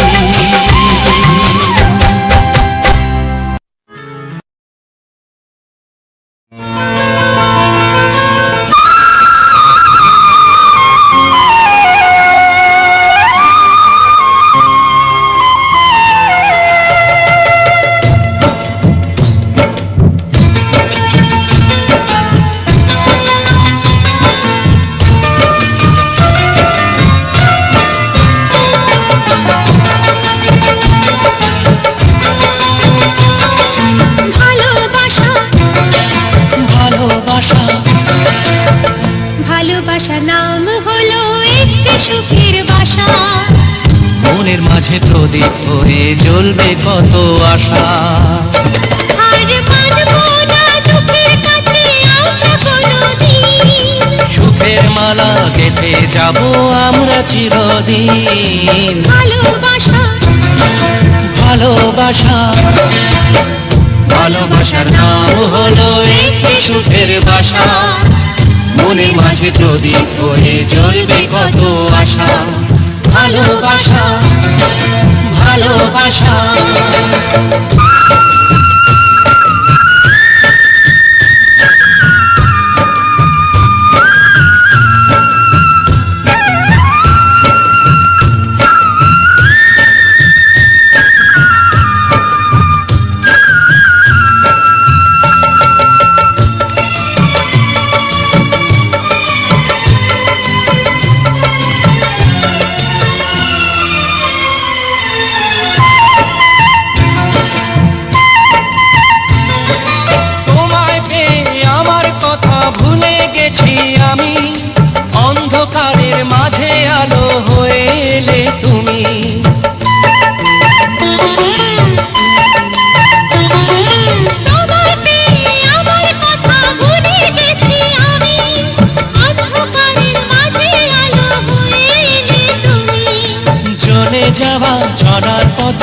ভালোবাসা নাম হলো একটি সুখের বাসা, মনের মাঝে প্রদীপ হয়ে জ্বলবে কত আশা। আর মানবো না দুঃখের কাছে আমরা কোনোদিন, সুখের মালা গেঁথে যাব আমরা চিরদিন। ভালোবাসা ভালোবাসা ভালোবাসার নাম হলো একটি সুখের বাসা, মনের মাঝে প্রদীপ হয়ে জ্বলবে কত আশা। ভালোবাসা ভালোবাসা।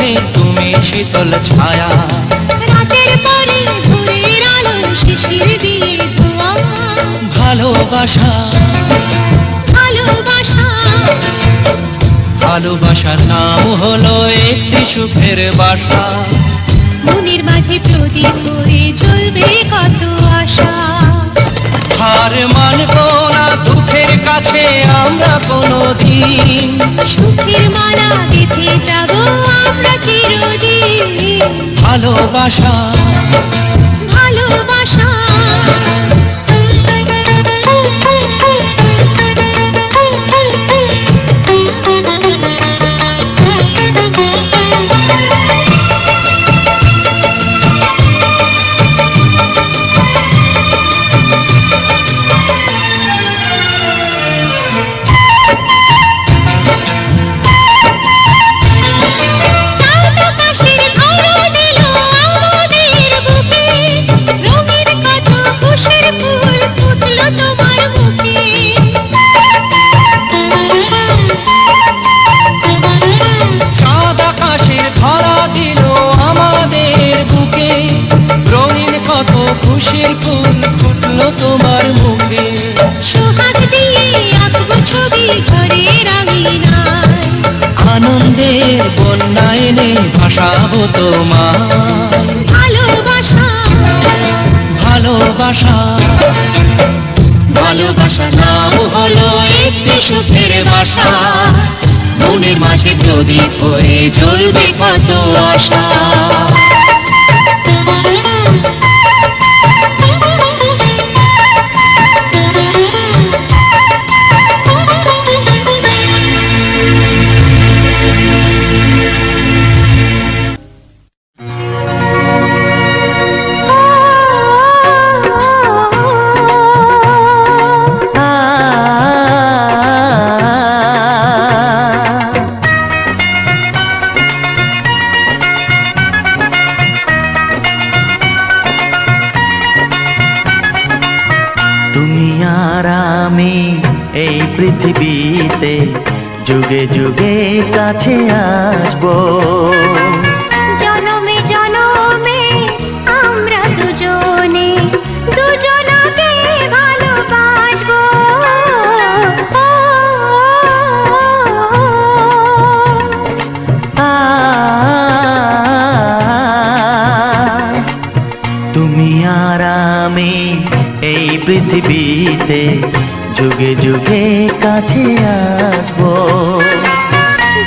হয়ে তুমি শীতল ছায়া। রাতের পরে ভোরের আলো শিশির দিয়ে ধোয়া। ভালোবাসা ভালোবাসা ভালোবাসার নাম হলো একটি সুখের বাসা। মনের মাঝে প্রদীপ হয়ে জ্বলবে কত আশা। হার মানবো না দুঃখের কাছে আমরা কোনোদিন। সুখের মালা গেঁথে যাব আমরা চিরদিন। ভালোবাসা ভালোবাসা চাঁদ আকাশের ধরা দিল আমাদের বুকে। রঙের কত খুশির ফুল ফুটলো তোমার মুখে। চাঁদ আকাশের ধরা দিল আমাদের বুকে। রঙিন কত খুশির ফুল ফুটলো তোমার মুখে। সোহাগ দিয়ে আঁকবো ছবি ঘরের আঙিনায়। আনন্দের বন্যা এনে ভাসাবো তোমায়। ভালোবাসা ভালোবাসা ভালোবাসার নাম হলো একটি সুখের বাসা। মনের মাঝে প্রদীপ হয়ে জ্বলবে কত আশা। তুমি আর আমি এই পৃথিবীতে যুগে যুগে কাছে আসবো। জনমে জনমে আমরা দুজনে দুজনকে ভালোবাসবো। তুমি আর আমি এই পৃথিবীতে যুগে যুগে কাছে আসবো।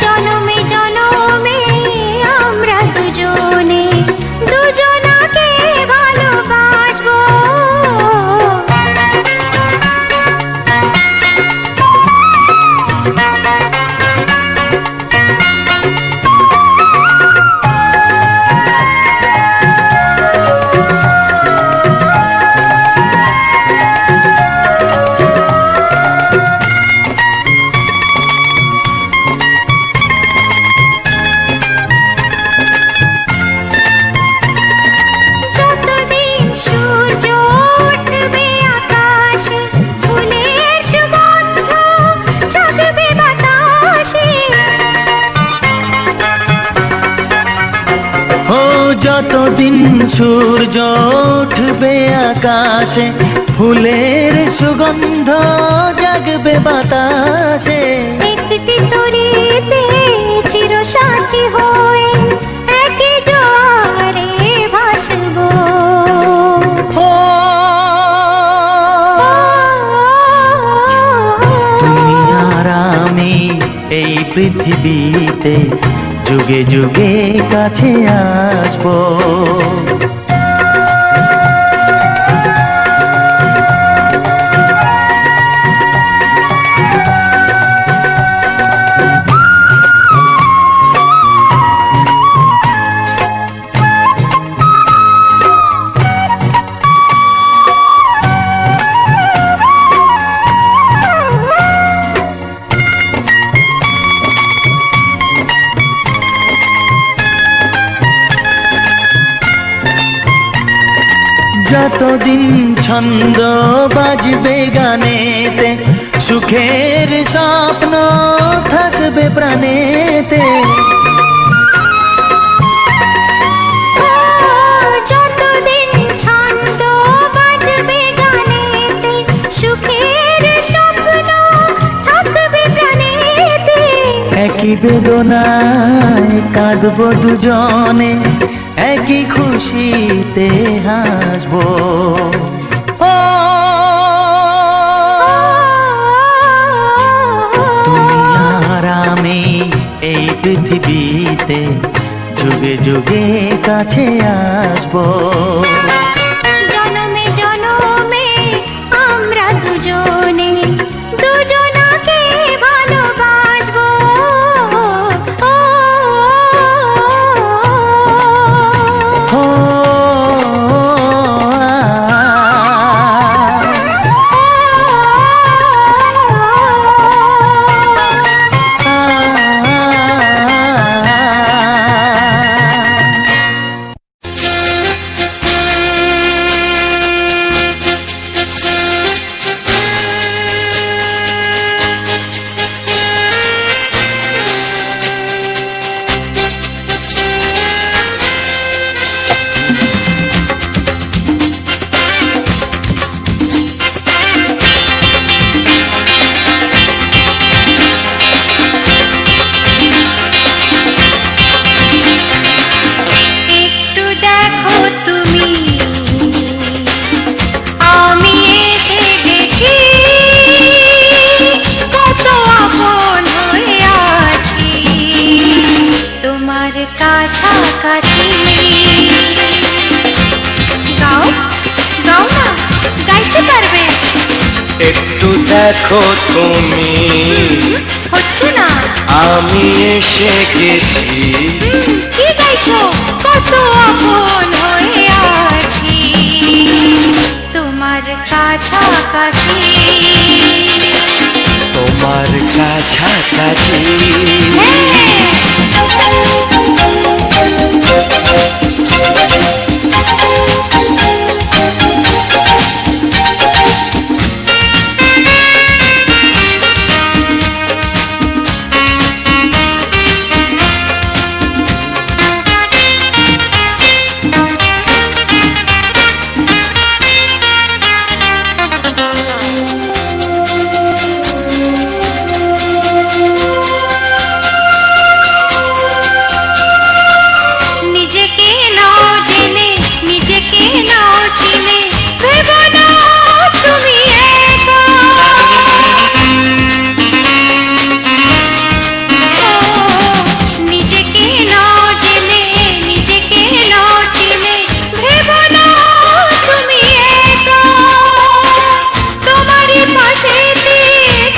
জনমে জনমে আমরা দুজনে দুজনকে ভালোবাসবো। যতদিন সূর্য উঠবে আকাশে, ফুলের সুগন্ধ জাগবে বাতাসে। ও যতদিন সূর্য উঠবে আকাশে, ফুলের সুগন্ধ জাগবে বাতাসে। একটি তরিতে চিরসাথী হয়ে একই জোয়ারে ভাসবো। ও তুমি আর আমি এই পৃথিবীতে যুগে যুগে কাছে আসবো। যতদিন ছন্দ বাজবে গানেতে, সুখের স্বপ্ন থাকবে প্রাণেতে। বেদনায় কাঁদবো দুজনে, একই খুশিতে হাসবো। ও তুমি আর আমি এই পৃথিবীতে যুগে যুগে কাছে আসবো। জনমে জনমে আমরা দুজনে দুজনাকে ভালোবাসবো। ও ও, একটু দেখো তুমি, আমি এসে গেছি, কত আপন হয়ে আছি তোমার কাছাকাছি। গাও গাও না, গাইতে পারবে? একটু দেখো তুমি, হচ্ছে না। আমি এসে গেছি, কি গাইছো? কত আপন হয়ে আছি তোমার কাছাকাছি। তোমার কাছাকাছি। নিজেকে নাও জেনে, নিজেকে নাও চিনে, ভেবো না তুমি একা। ও, নিজেকে নাও জেনে, নিজেকে নাও চিনে, ভেবো না তুমি একা। তোমারই পাশেতে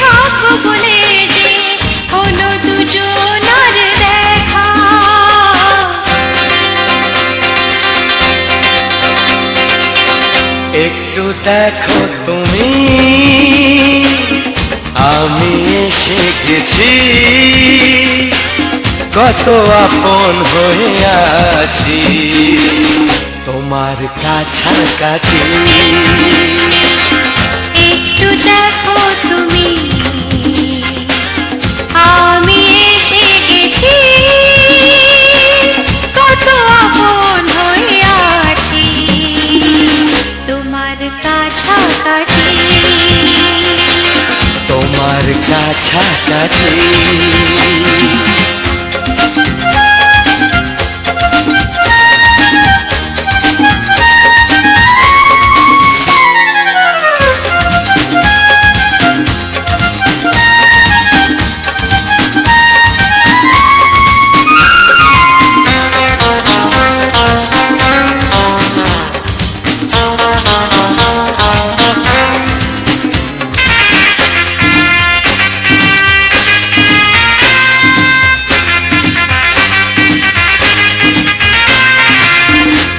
থাকবো বলে যে হলো দুজনার দেখা। একটু দেখো তুমি, আমি এসে গেছি, কত আপন হয়ে আছি তোমার কাছাকাছি। একটু দেখো তুমি, আমি এসে গেছি, কত আপন হয়ে আছি তোমার কাছাকাছি। তোমার কাছাকাছি।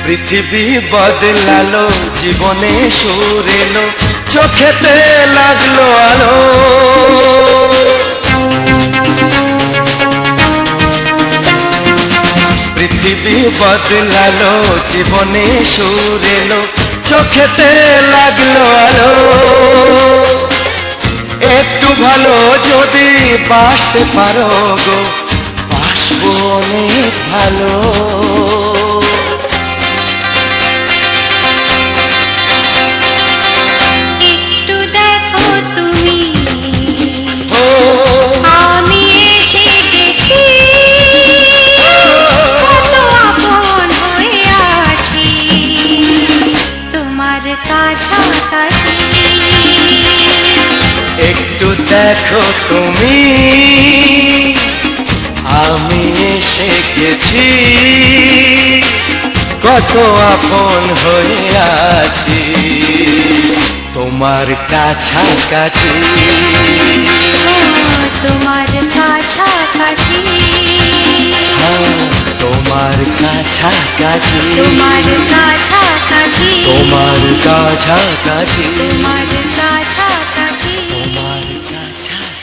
পৃথিবী বদলালো, জীবনে সুর এলো, চোখেতে লাগলো আলো। পৃথিবী বদলালো, জীবনে সুর এলো, চোখেতে লাগলো আলো। একটু ভালো যদি বাসতে পারো গো, বাসবো অনেক ভালো। একটু দেখো তুমি, ও আমি এসে গেছি, কাছাকাছি। একটু দেখো তুমি, আমি এসে গেছি, কত আপন হয়ে আছি তোমার কাছাকাছি। তোমার কাছাকাছি, তোমার কাছাকাছি, তোমার কাছাকাছি, তোমার কাছাকাছি, তোমার কাছাকাছি, তোমার কাছাকাছি। তোমার কাছাকাছি।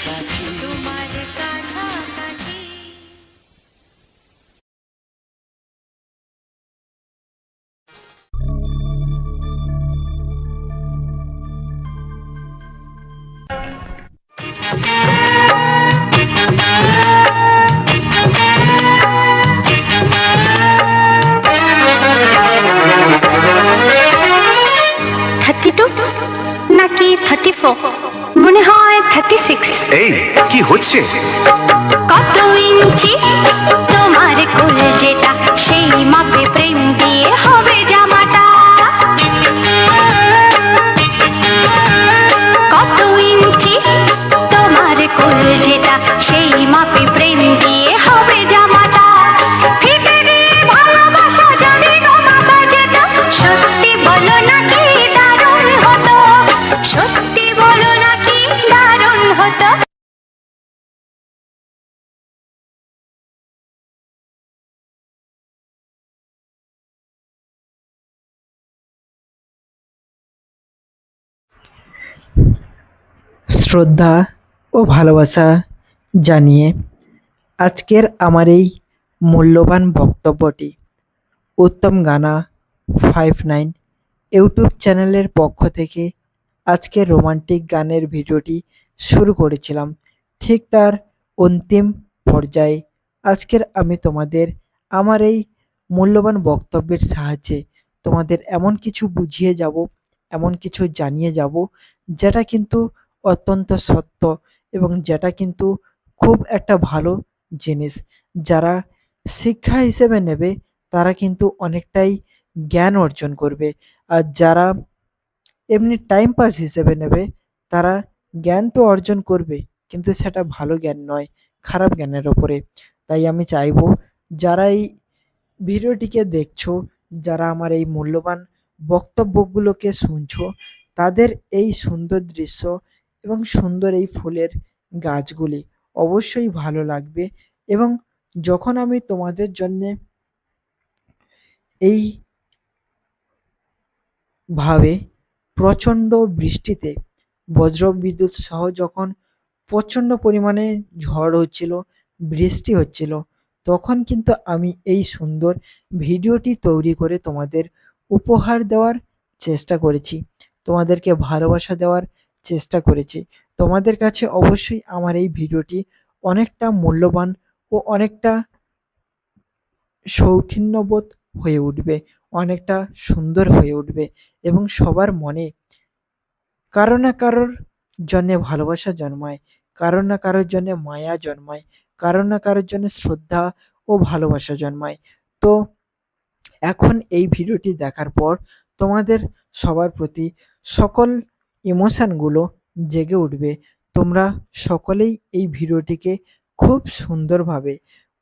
নাকি 34, মনে হয় 36। এই কি হচ্ছে? কত ইঞ্চি তোমার কোল যেটা, সেই মাপে প্রেম দিয়ে হবে জামাটা। কত ইঞ্চি তোমার কোল যেটা, সেই মাপে প্রেম দিয়ে হবে জামাটা। ফিতে দিয়ে ভালোবাসা যদি গো মাপা যেত, সত্যি বলো নাকি দারুণ হতো, সত্যি বলো নাকি দারুণ হতো। শ্রদ্ধা ও ভালোবাসা জানিয়ে আজকের আমার এই মূল্যবান বক্তব্যটি উত্তম গানা 59 ইউটিউব চ্যানেলের পক্ষ থেকে আজকের রোমান্টিক গানের ভিডিওটি শুরু করেছিলাম। ঠিক তার অন্তিম পর্যায়ে আজকের আমি তোমাদের আমার এই মূল্যবান বক্তব্যের সাহায্যে তোমাদের এমন কিছু বুঝিয়ে যাব, এমন কিছু জানিয়ে যাব যেটা কিন্তু অত্যন্ত সত্য এবং যেটা কিন্তু খুব একটা ভালো জিনিস। যারা শিক্ষা হিসেবে নেবে তারা কিন্তু অনেকটাই জ্ঞান অর্জন করবে, আর যারা এমনি টাইম পাস হিসেবে নেবে তারা জ্ঞান তো অর্জন করবে কিন্তু সেটা ভালো জ্ঞান নয়, খারাপ জ্ঞানের ওপরে। তাই আমি চাইবো যারা এই ভিডিওটিকে দেখছো, যারা আমার এই মূল্যবান বক্তব্যগুলোকে শুনছো, তাদের এই সুন্দর দৃশ্য এবং সুন্দর এই ফুলের গাছগুলি অবশ্যই ভালো লাগবে। এবং যখন আমি তোমাদের জন্যে এই ভাবে প্রচণ্ড বৃষ্টিতে বজ্রবিদ্যুৎ সহ যখন প্রচণ্ড পরিমাণে ঝড় হচ্ছিল, বৃষ্টি হচ্ছিল, তখন কিন্তু আমি এই সুন্দর ভিডিওটি তৈরি করে তোমাদের উপহার দেওয়ার চেষ্টা করেছি, তোমাদেরকে ভালোবাসা দেওয়ার চেষ্টা করেছি। তোমাদের কাছে অবশ্যই আমার এই ভিডিওটি অনেকটা মূল্যবান ও অনেকটা সৌখিন্যবোধ হয়ে উঠবে, অনেকটা সুন্দর হয়ে উঠবে এবং সবার মনে কারো না কারোর জন্যে ভালোবাসা জন্মায়, কারো না কারোর জন্যে মায়া জন্মায়, কারো না কারোর জন্য শ্রদ্ধা ও ভালোবাসা জন্মায়। তো এখন এই ভিডিওটি দেখার পর তোমাদের সবার প্রতি সকল ইমোশানগুলো জেগে উঠবে। তোমরা সকলেই এই ভিডিওটিকে খুব সুন্দরভাবে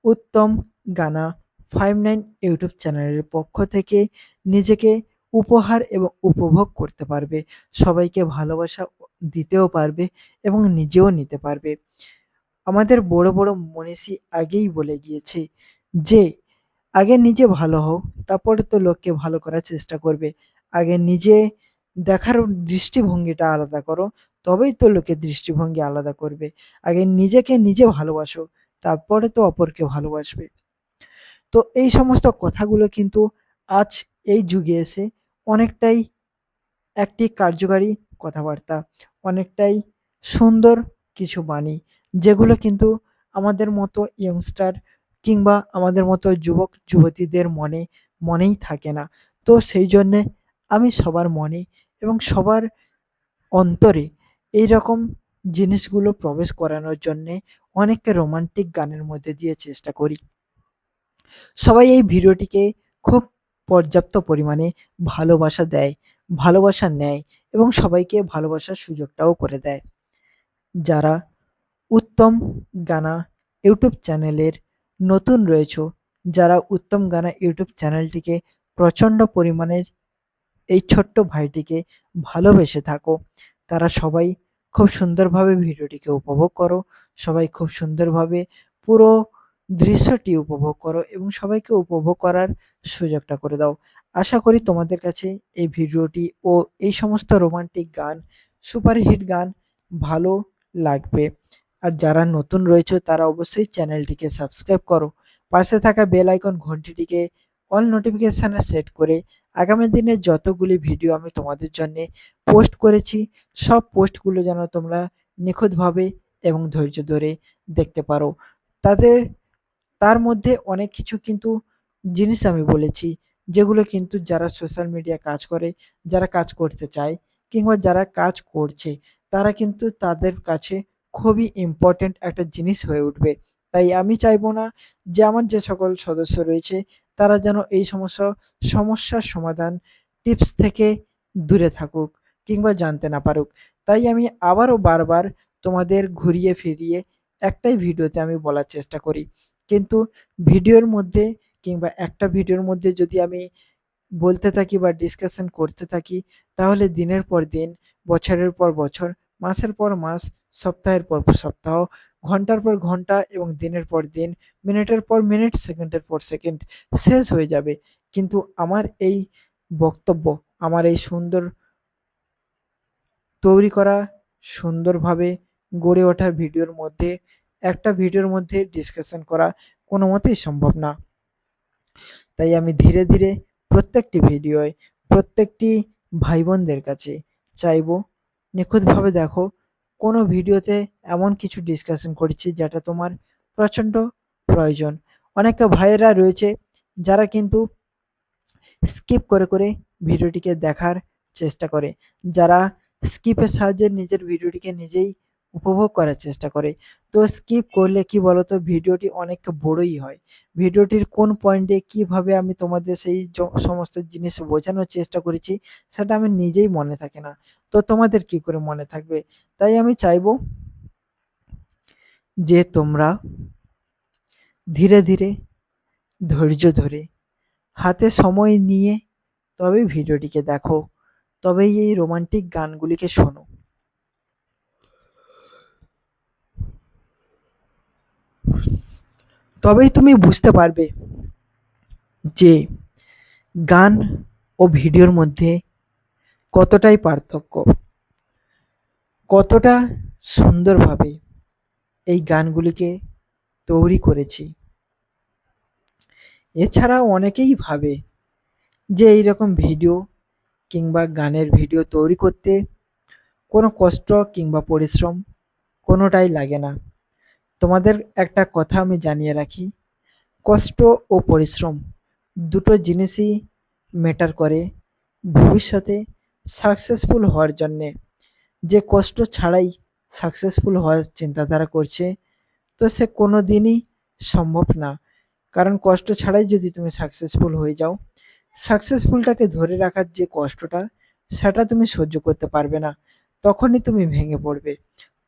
উত্তম গানা 59 ইউটিউব চ্যানেলের পক্ষ থেকে নিজেকে উপহার এবং উপভোগ করতে পারবে, সবাইকে ভালোবাসা দিতেও পারবে এবং নিজেও নিতে পারবে। আমাদের বড় বড় মনীষী আগেই বলে গিয়েছে যে আগে নিজে ভালো হও, তারপরে তো লোককে ভালো করার চেষ্টা করবে। আগে নিজে দেখার দৃষ্টিভঙ্গিটা আলাদা করো, তবেই তো লোকের দৃষ্টিভঙ্গি আলাদা করবে। আগে নিজেকে নিজে ভালোবাসো, তারপরে তো অপরকে ভালোবাসবে। তো এই সমস্ত কথাগুলো কিন্তু আজ এই যুগে এসে অনেকটাই একটি কার্যকারী কথাবার্তা, অনেকটাই সুন্দর কিছু বাণী, যেগুলো কিন্তু আমাদের মতো ইয়ংস্টার কিংবা আমাদের মতো যুবক যুবতীদের মনেই থাকে না। তো সেই জন্যে আমি সবার মনে এবং সবার অন্তরে এই রকম জিনিসগুলো প্রবেশ করানোর জন্যে অনেককে রোমান্টিক গানের মধ্যে দিয়ে চেষ্টা করি। সবাই এই ভিডিওটিকে খুব পর্যাপ্ত পরিমাণে ভালোবাসা দেয়, ভালোবাসা নেয় এবং সবাইকে ভালোবাসার সুযোগটাও করে দেয়। যারা উত্তম গানা ইউটিউব চ্যানেলের নতুন রয়েছো, যারা উত্তম গানা ইউটিউব চ্যানেলটিকে প্রচণ্ড পরিমাণে এই ছোট্ট ভাইটিকে ভালোবেসে থাকো, তারা সবাই খুব সুন্দরভাবে ভিডিওটিকে উপভোগ করো, সবাই খুব সুন্দরভাবে পুরো দৃশ্যটি উপভোগ করো এবং সবাইকে উপভোগ করার সুযোগটা করে দাও। আশা করি তোমাদের কাছে এই ভিডিওটি ও এই সমস্ত রোমান্টিক গান, সুপারহিট গান ভালো লাগবে। আর যারা নতুন রয়েছে তারা অবশ্যই চ্যানেলটিকে সাবস্ক্রাইব করো, পাশে থাকা বেল আইকন ঘন্টিটিকে অল নোটিফিকেশানে সেট করে আগামী দিনে যতগুলি ভিডিও আমি তোমাদের জন্য পোস্ট করেছি সব পোস্টগুলো যেন তোমরা নিখুঁতভাবে এবং ধৈর্য ধরে দেখতে পারো। তাদের তার মধ্যে অনেক কিছু কিন্তু জিনিস আমি বলেছি যেগুলো কিন্তু যারা সোশ্যাল মিডিয়া কাজ করে, যারা কাজ করতে চায় কিংবা যারা কাজ করছে তারা কিন্তু তাদের কাছে খুবই ইম্পর্ট্যান্ট একটা জিনিস হয়ে উঠবে। তাই আমি চাইবো না যে আমার যে সকল সদস্য রয়েছে তারা যেন এই সমস্যার সমাধান টিপস থেকে দূরে থাকুক কিংবা জানতে না পারুক। তাই আমি আবারও বারবার তোমাদের ঘুরিয়ে ফিরিয়ে একটাই ভিডিওতে আমি বলার চেষ্টা করি, কিন্তু ভিডিওর মধ্যে কিংবা একটা ভিডিওর মধ্যে যদি আমি বলতে থাকি বা ডিসকাশন করতে থাকি তাহলে দিনের পর দিন, বছরের পর বছর, মাসের পর মাস, সপ্তাহের পর সপ্তাহ, ঘন্টার পর ঘন্টা এবং দিনের পর দিন, মিনিটের পর মিনিট, সেকেন্ডের পর সেকেন্ড শেষ হয়ে যাবে। কিন্তু আমার এই বক্তব্য, আমার এই সুন্দর তৈরি করা, সুন্দরভাবে গড়ে ওঠা ভিডিওর মধ্যে একটা ভিডিওর মধ্যে ডিসকাশন করা কোনো মতেই সম্ভব না। তাই আমি ধীরে ধীরে প্রত্যেকটি ভিডিওয় প্রত্যেকটি ভাই বোনদের কাছে চাইবো নিখুঁতভাবে দেখো, কোনো ভিডিওতে এমন কিছু ডিসকাশন করেছি যেটা তোমার প্রচণ্ড প্রয়োজন। অনেক ভাইয়েরা রয়েছে যারা কিন্তু স্কিপ করে করে ভিডিওটিকে দেখার চেষ্টা করে, যারা স্কিপের সাহায্যে নিজের ভিডিওটিকে নিজেই উপভোগ করার চেষ্টা করে। তো স্কিপ করলে কি বলতো, ভিডিওটি অনেক বড়ই হয়। ভিডিওটির কোন পয়েন্টে কিভাবে আমি তোমাদের সেই সমস্ত জিনিস বোঝানোর চেষ্টা করেছি সেটা আমি নিজেই মনে থাকে না, তো তোমাদের কি করে মনে থাকবে। তাই আমি চাইবো যে তোমরা ধীরে ধীরে ধৈর্য ধরে হাতে সময় নিয়ে তবেই ভিডিওটিকে দেখো, তবেই এই রোমান্টিক গানগুলিকে শোনো। তবেই তুমি বুঝতে পারবে যে গান ও ভিডিওর মধ্যে কতটাই পার্থক্য, কতটা সুন্দরভাবে এই গানগুলিকে তৈরি করেছি। এছাড়াও অনেকেই ভাবে যে এইরকম ভিডিও কিংবা গানের ভিডিও তৈরি করতে কোনো কষ্ট কিংবা পরিশ্রম কোনোটাই লাগে না। তোমাদের একটা কথা আমি জানিয়ে রাখি, কষ্ট ও পরিশ্রম দুটো জিনিসই ম্যাটার করে ভবিষ্যতে সাকসেসফুল হওয়ার জন্যে। যে কষ্ট ছাড়াই সাকসেসফুল হওয়ার চিন্তাধারা করছে তো সে কোনো দিনই সম্ভব না, কারণ কষ্ট ছাড়াই যদি তুমি সাকসেসফুল হয়ে যাও, সাকসেসফুলটাকে ধরে রাখার যে কষ্টটা সেটা তুমি সহ্য করতে পারবে না, তখনই তুমি ভেঙে পড়বে।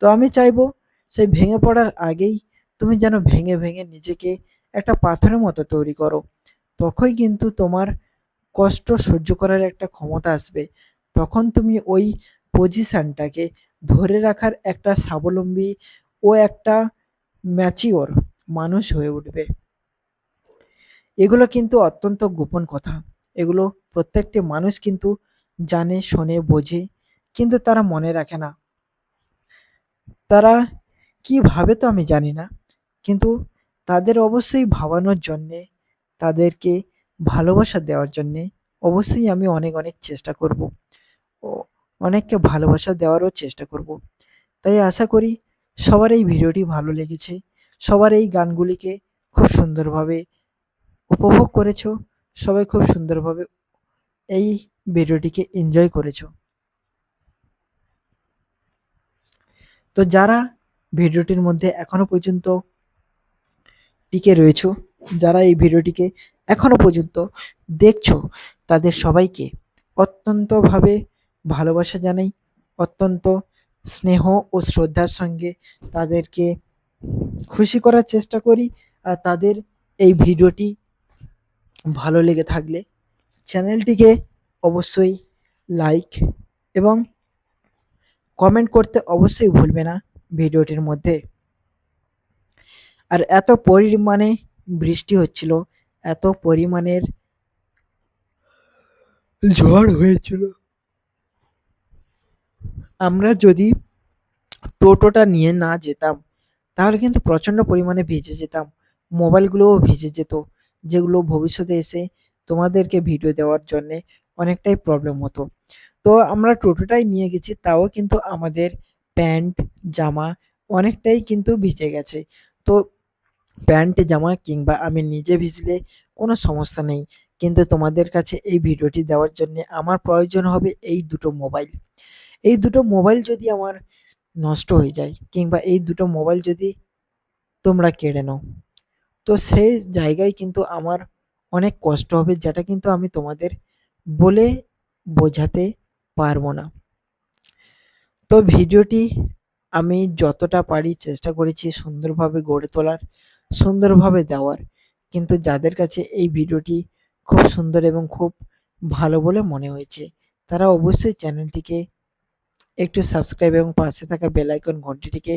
তো আমি চাইবো সেই ভেঙে পড়ার আগেই তুমি যেন ভেঙে ভেঙে নিজেকে একটা পাথরের মতো তৈরি করো, তখনই কিন্তু তোমার কষ্ট সহ্য করার একটা ক্ষমতা আসবে। তখন তুমি ওই পজিশানটাকে ধরে রাখার একটা স্বাবলম্বী ও একটা ম্যাচিওর মানুষ হয়ে উঠবে। এগুলো কিন্তু অত্যন্ত গোপন কথা, এগুলো প্রত্যেকটি মানুষ কিন্তু জানে, শোনে, বোঝে, কিন্তু তারা মনে রাখে না। তারা কি ভাবে তো আমি জানি না, কিন্তু তাদের অবশ্যই ভাবানোর জন্যে, তাদেরকে ভালোবাসা দেওয়ার জন্যে অবশ্যই আমি অনেক অনেক চেষ্টা করব ও অনেককে ভালোবাসা দেওয়ারও চেষ্টা করব। তাই আশা করি সবার এই ভিডিওটি ভালো লেগেছে, সবার এই গানগুলিকে খুব সুন্দরভাবে উপভোগ করেছো, সবাই খুব সুন্দরভাবে এই ভিডিওটিকে এনজয় করেছো। তো যারা ভিডিওটির মধ্যে এখনো পর্যন্ত টিকে রয়েছো, যারা এই ভিডিওটিকে এখনো পর্যন্ত দেখছো, তাদের সবাইকে অত্যন্তভাবে ভালোবাসা জানাই, অত্যন্ত স্নেহ ও শ্রদ্ধার সঙ্গে তাদেরকে খুশি করার চেষ্টা করি। আর তাদের এই ভিডিওটি ভালো লেগে থাকলে চ্যানেলটিকে অবশ্যই লাইক এবং কমেন্ট করতে অবশ্যই ভুলবে না ভিডিওটির মধ্যে। আর এত পরিমাণে বৃষ্টি হচ্ছিল, এত পরিমাণের ঝড় হয়েছিল, আমরা যদি টোটোটা নিয়ে না যেতাম তাহলে কিন্তু প্রচণ্ড পরিমাণে ভিজে যেতাম, মোবাইলগুলোও ভিজে যেত, যেগুলো ভবিষ্যতে এসে তোমাদেরকে ভিডিও দেওয়ার জন্যে অনেকটাই প্রবলেম হতো। তো আমরা টোটোটাই নিয়ে গেছি, তাও কিন্তু আমাদের প্যান্ট জামা অনেকটাই কিন্তু ভিজে গেছে। তো প্যান্ট জামা কিংবা আমি নিজে ভিজলে কোনো সমস্যা নেই, কিন্তু তোমাদের কাছে এই ভিডিওটি দেওয়ার জন্যে আমার প্রয়োজন হবে এই দুটো মোবাইল। এই দুটো মোবাইল যদি আমার নষ্ট হয়ে যায় কিংবা এই দুটো মোবাইল যদি তোমরা কেড়ে নাও, তো সেই জায়গায় কিন্তু আমার অনেক কষ্ট হবে, যেটা কিন্তু আমি তোমাদের বলে বোঝাতে পারবো না। তো ভিডিওটি আমি যতটা পারি চেষ্টা করেছি সুন্দরভাবে গড়ে তোলার, সুন্দরভাবে দেওয়ার, কিন্তু যাদের কাছে এই ভিডিওটি খুব সুন্দর এবং খুব ভালো বলে মনে হয়েছে তারা অবশ্যই চ্যানেলটিকে একটু সাবস্ক্রাইব এবং পাশে থাকা বেল আইকন ঘন্টিটিকে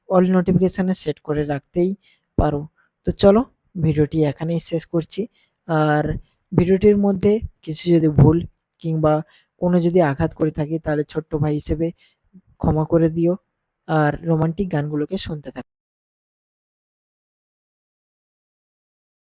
অল নোটিফিকেশানে সেট করে রাখতেই পারো। তো চলো ভিডিওটি এখানেই শেষ করছি। আর ভিডিওটির মধ্যে কিছু যদি ভুল কিংবা কোনো যদি আঘাত করে থাকি তাহলে ছোট্ট ভাই হিসেবে ক্ষমা করে দিও। আর রোমান্টিক গানগুলোকে শুনতে থাকো।